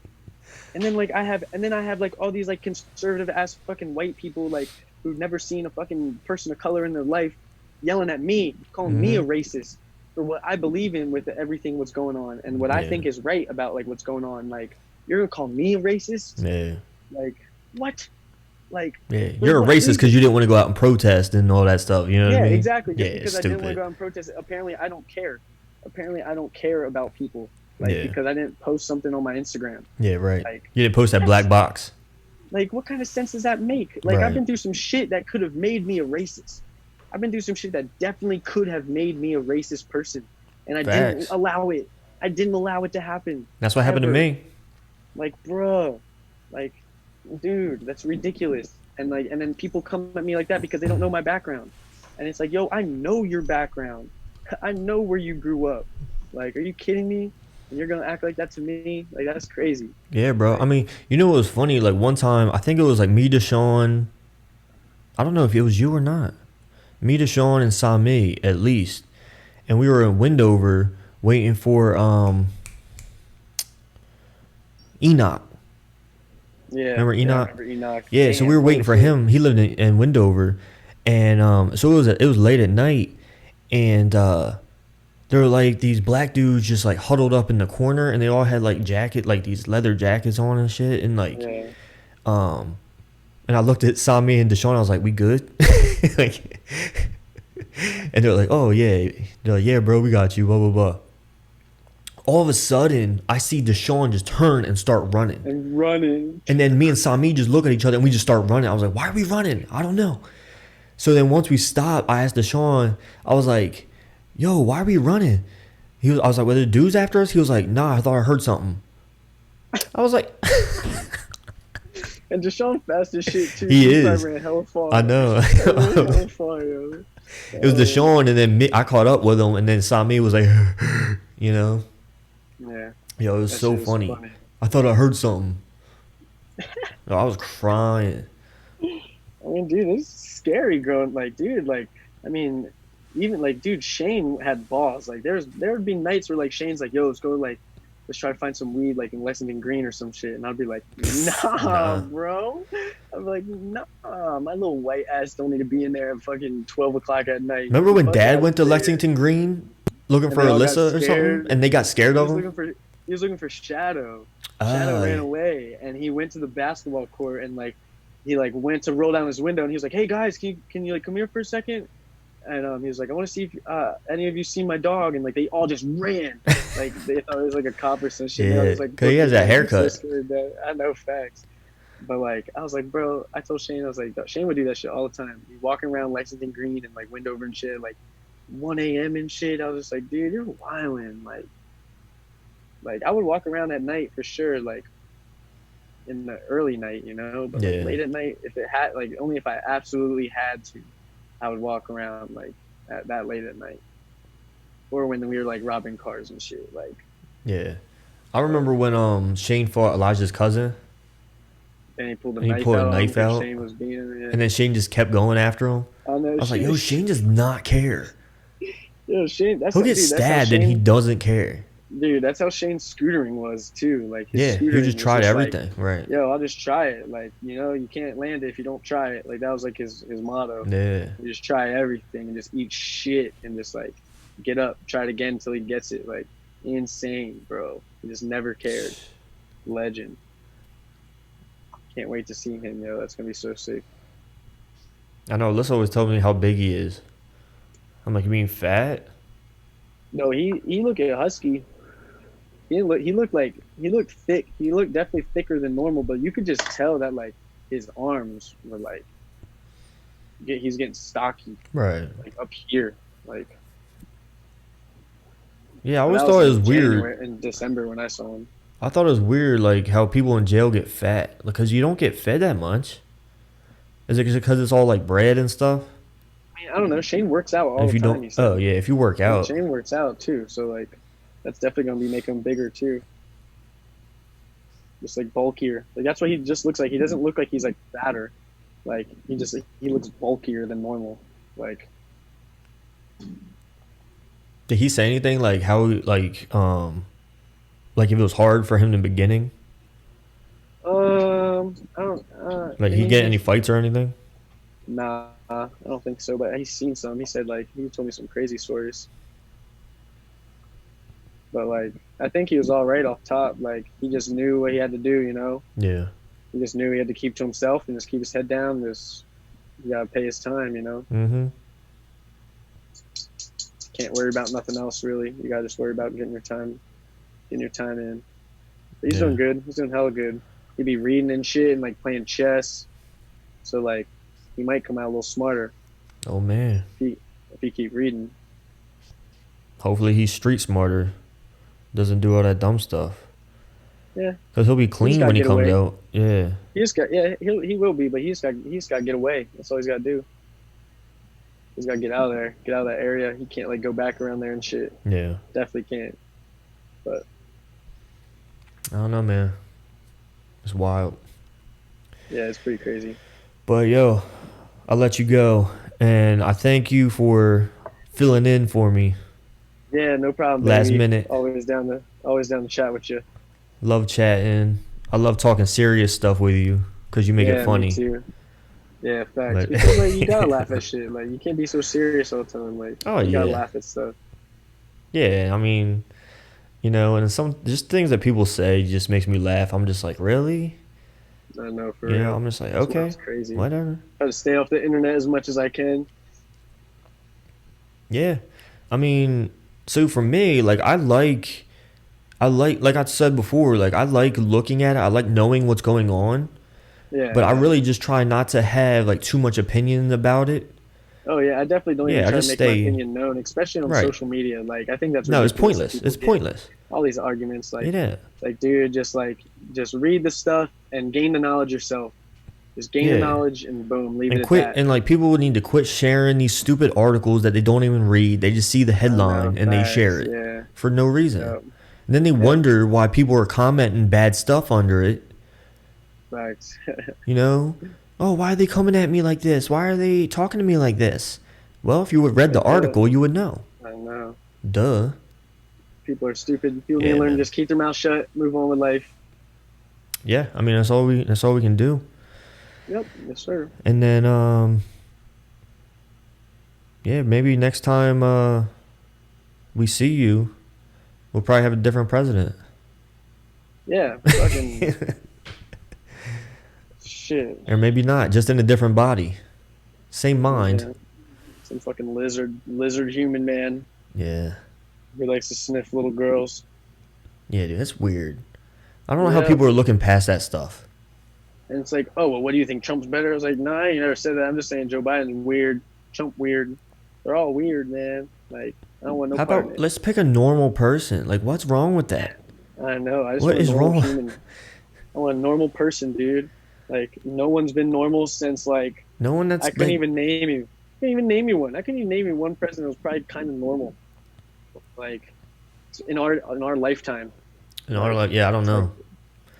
and then I have like all these like conservative ass fucking white people like who've never seen a fucking person of color in their life yelling at me, calling me a racist for what I believe in with everything what's going on and what I Yeah. think is right about like what's going on. Like, you're gonna call me a racist? Yeah. Like, what? Like, Yeah. You're a racist because you didn't want to go out and protest and all that stuff. You know what I yeah, mean? exactly. Just Yeah, because it's I didn't want to stupid. go out and protest, apparently I don't care. Apparently I don't care about people. Like, Yeah. because I didn't post something on my Instagram. Yeah, right. Like, You didn't post that black box. like, what kind of sense does that make? Like, Right. I've been through some shit that could have made me a racist. I've been through some shit that definitely could have made me a racist person. And I Facts. didn't allow it. I didn't allow it to happen. That's what happened to Ever. me. Like, bruh. Like, dude, that's ridiculous. And like, and then people come at me like that because they don't know my background. And it's like, yo, I know your background. I know where you grew up. Like, are you kidding me? And you're gonna act like that to me? Like, that's crazy. Yeah, bro. I mean, you know what was funny? Like one time, I think it was like me, Deshaun. I don't know if it was you or not. Me, Deshaun, and Sami at least, and we were in Wendover waiting for Enoch. Yeah. Remember Enoch? I remember Enoch. Yeah, so Damn, we were waiting holy for shit. him. He lived in Wendover, and so it was late at night, and there were like these black dudes just like huddled up in the corner, and they all had like these leather jackets on and shit, and like Yeah. and I looked at Sami and Deshaun. I was like, "We good?" Like, and they're like, "Oh yeah," they're like, "Yeah, bro, we got you." Blah blah blah. All of a sudden, I see Deshaun just turn and start running. And running. And then me and Sami just look at each other and we just start running. I was like, why are we running? I don't know. So then once we stopped, I asked Deshaun, I was like, yo, why are we running? I was like, were there dudes after us? He was like, nah, I thought I heard something. I was like, And Deshaun fast as shit too. He is. Probably ran hella far. I know. Hella far, yo. It was Deshaun, and then I caught up with him, and then Sami was like, you know, Yeah. yo, it was That so shit was funny. I thought I heard something. Yo, I was crying. I mean, dude, this is scary growing. Like, dude, like, I mean, even like, dude, Shane had balls. Like, there would be nights where like Shane's like, yo, let's try to find some weed like in Lexington Green or some shit, and I'd be like, nah, bro. I'm like, nah, my little white ass don't need to be in there at fucking 12 o'clock at night. Remember when Fuck Dad out went to there. Lexington Green looking And for they all got Alyssa or something, scared. and they got scared He of was him? looking for Shadow. Shadow Ah, ran away, and he went to the basketball court, and like he like went to roll down his window, and he was like, "Hey guys, can you like come here for a second?" And he was like, "I want to see if any of you seen my dog," and like they all just ran, like they thought it was like a cop or some shit. Yeah, I was like, 'cause he has that haircut. So scared that- I know facts, but like I was like, bro, I told Shane, I was like, Shane would do that shit all the time. He walking around Lexington Green and like Wendover and shit, like 1 a.m. and shit. I was just like, dude, you're wilding, like I would walk around at night for sure, like in the early night, you know, but Yeah. like, late at night, if it had like only if I absolutely had to, I would walk around like at that late at night, or when we were like robbing cars and shit. Like, yeah. I remember when Shane fought Elijah's cousin, and he pulled a And he knife pulled a out. knife and out. Shane was beating him. Yeah. and then Shane just kept going after him. I know, I was like, yo, Shane does not care. Yo, Shane, that's He'll get dude, that's how stabbed and he Shane- doesn't care. dude, that's how Shane's scootering was too. Like his Yeah, he scootering just was tried just like, everything, right? yo, I'll just try it. Like, you can't land it if you don't try it. Like that was like his motto. Yeah. You just try everything and just eat shit and just like get up, try it again until he gets it. Like insane, bro. He just never cared. Legend. Can't wait to see him, yo. That's gonna be so sick. I know. Alyssa always told me how big he is. I'm like, you mean fat? No, he looked at husky. He looked thick. He looked definitely thicker than normal, but you could just tell that like his arms were like he's getting stocky, Right. like up here, like. Yeah, I But always that thought it was in weird. January, in December when I saw him. I thought it was weird, like how people in jail get fat, because you don't get fed that much. Is it because it's all like bread and stuff? I mean, I don't know. Shane works out all If the you time. He don't, said. oh yeah, if you work out, Shane works out too, so like that's definitely gonna be making him bigger too. Just like bulkier. Like that's what he just looks like. He doesn't look like he's like fatter. Like he looks bulkier than normal. Like did he say anything like how like if it was hard for him in the beginning? I don't. Like I he mean, get any fights or anything? nah, I don't think so. But he's seen some. He said like he told me some crazy stories. But like I think he was all right off top. Like he just knew what he had to do. Yeah. He just knew he had to keep to himself and just keep his head down. Just you gotta pay his time. Mm-hmm. Can't worry about nothing else really. You gotta just worry about getting your time in. But he's doing good. He's doing hella good. He'd be reading and shit and like playing chess. So like he might come out a little smarter Oh man. if he keep reading. Hopefully he's street smarter. Doesn't do all that dumb stuff. Yeah. Cause he'll be clean gotta when he get comes away. out. Yeah. He will be, but he's got to get away. That's all he's got to do. He's got to get out of there, get out of that area. He can't like go back around there and shit. Yeah. Definitely can't. But I don't know, man. It's wild. yeah, it's pretty crazy. But yo, I'll let you go, and I thank you for filling in for me. Yeah, no problem. Last baby. minute. Always down to chat with you. Love chatting. I love talking serious stuff with you because you make it funny. Me too. Yeah, facts. But- Because like you gotta laugh at shit. Like you can't be so serious all the time. Like you gotta laugh at stuff. Yeah, I mean, and some just things that people say just makes me laugh. I'm just like, really? I know for real. I'm just like, That's okay, crazy. whatever. Try to stay off the internet as much as I can. Yeah, I mean, so for me, like I like I said before, like I like looking at it. I like knowing what's going on. Yeah. But I really just try not to have like too much opinion about it. Oh yeah, I definitely don't even I try to just make stay- my opinion known, especially on Right. social media. Like I think that's No, it's ridiculous that pointless. people It's get pointless. All these arguments, like Yeah. dude, just read the stuff and gain the knowledge yourself. Just gain the Yeah. knowledge and boom, leave And it quit at that. and like people would need to quit sharing these stupid articles that they don't even read. They just see the headline and they Facts, share it Yeah. for no reason. Yep. And then they wonder why people are commenting bad stuff under it. Facts. Oh, why are they coming at me like this? Why are they talking to me like this? Well, if you would read the article, you would know. I know. Duh. People are stupid. People Yeah, need to learn man. to just keep their mouth shut, move on with life. Yeah, I mean that's all we can do. Yep. Yes, sir. And then yeah, maybe next time we see you, we'll probably have a different president. Yeah. Fucking shit. Or maybe not, just in a different body. Same mind. Yeah. Some fucking lizard human man Yeah. who likes to sniff little girls. Yeah, dude, that's weird. I don't know how Yeah. people are looking past that stuff. And it's like, oh, well, what do you think? Trump's better? I was like, nah, you never said that. I'm just saying Joe Biden's weird. Trump weird. They're all weird, man. Like, I don't want no How part about in it. let's pick a normal person? Like, what's wrong with that? I know. I just What want a is normal wrong? human. I want a normal person, dude. Like, no one's been normal since, like, No one that's I couldn't like, even name you. I couldn't even name you one. I couldn't even name you one president that was probably kind of normal. Like, in our lifetime. yeah, I don't know.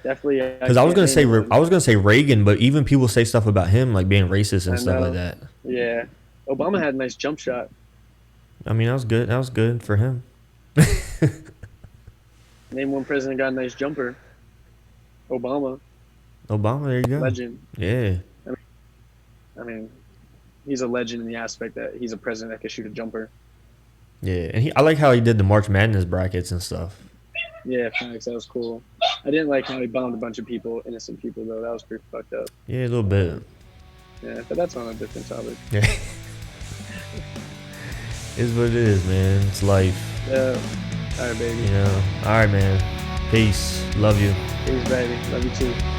Definitely. Because I was can't name one. gonna say Reagan, but even people say stuff about him like being racist and I stuff know. like that. Yeah. Obama had a nice jump shot. I mean, that was good. That was good for him. Name one president got a nice jumper. Obama, Obama, there you go. legend. Yeah. I mean, he's a legend in the aspect that he's a president that can shoot a jumper. Yeah, and I like how he did the March Madness brackets and stuff. Yeah, facts. That was cool. I didn't like how he bombed a bunch of people, innocent people, though. That was pretty fucked up. Yeah, a little bit. Yeah, but that's on a different topic. Yeah. It's what it is, man. It's life. Yeah. All right, baby. You know. All right, man. Peace. Love you. Peace, baby. Love you too.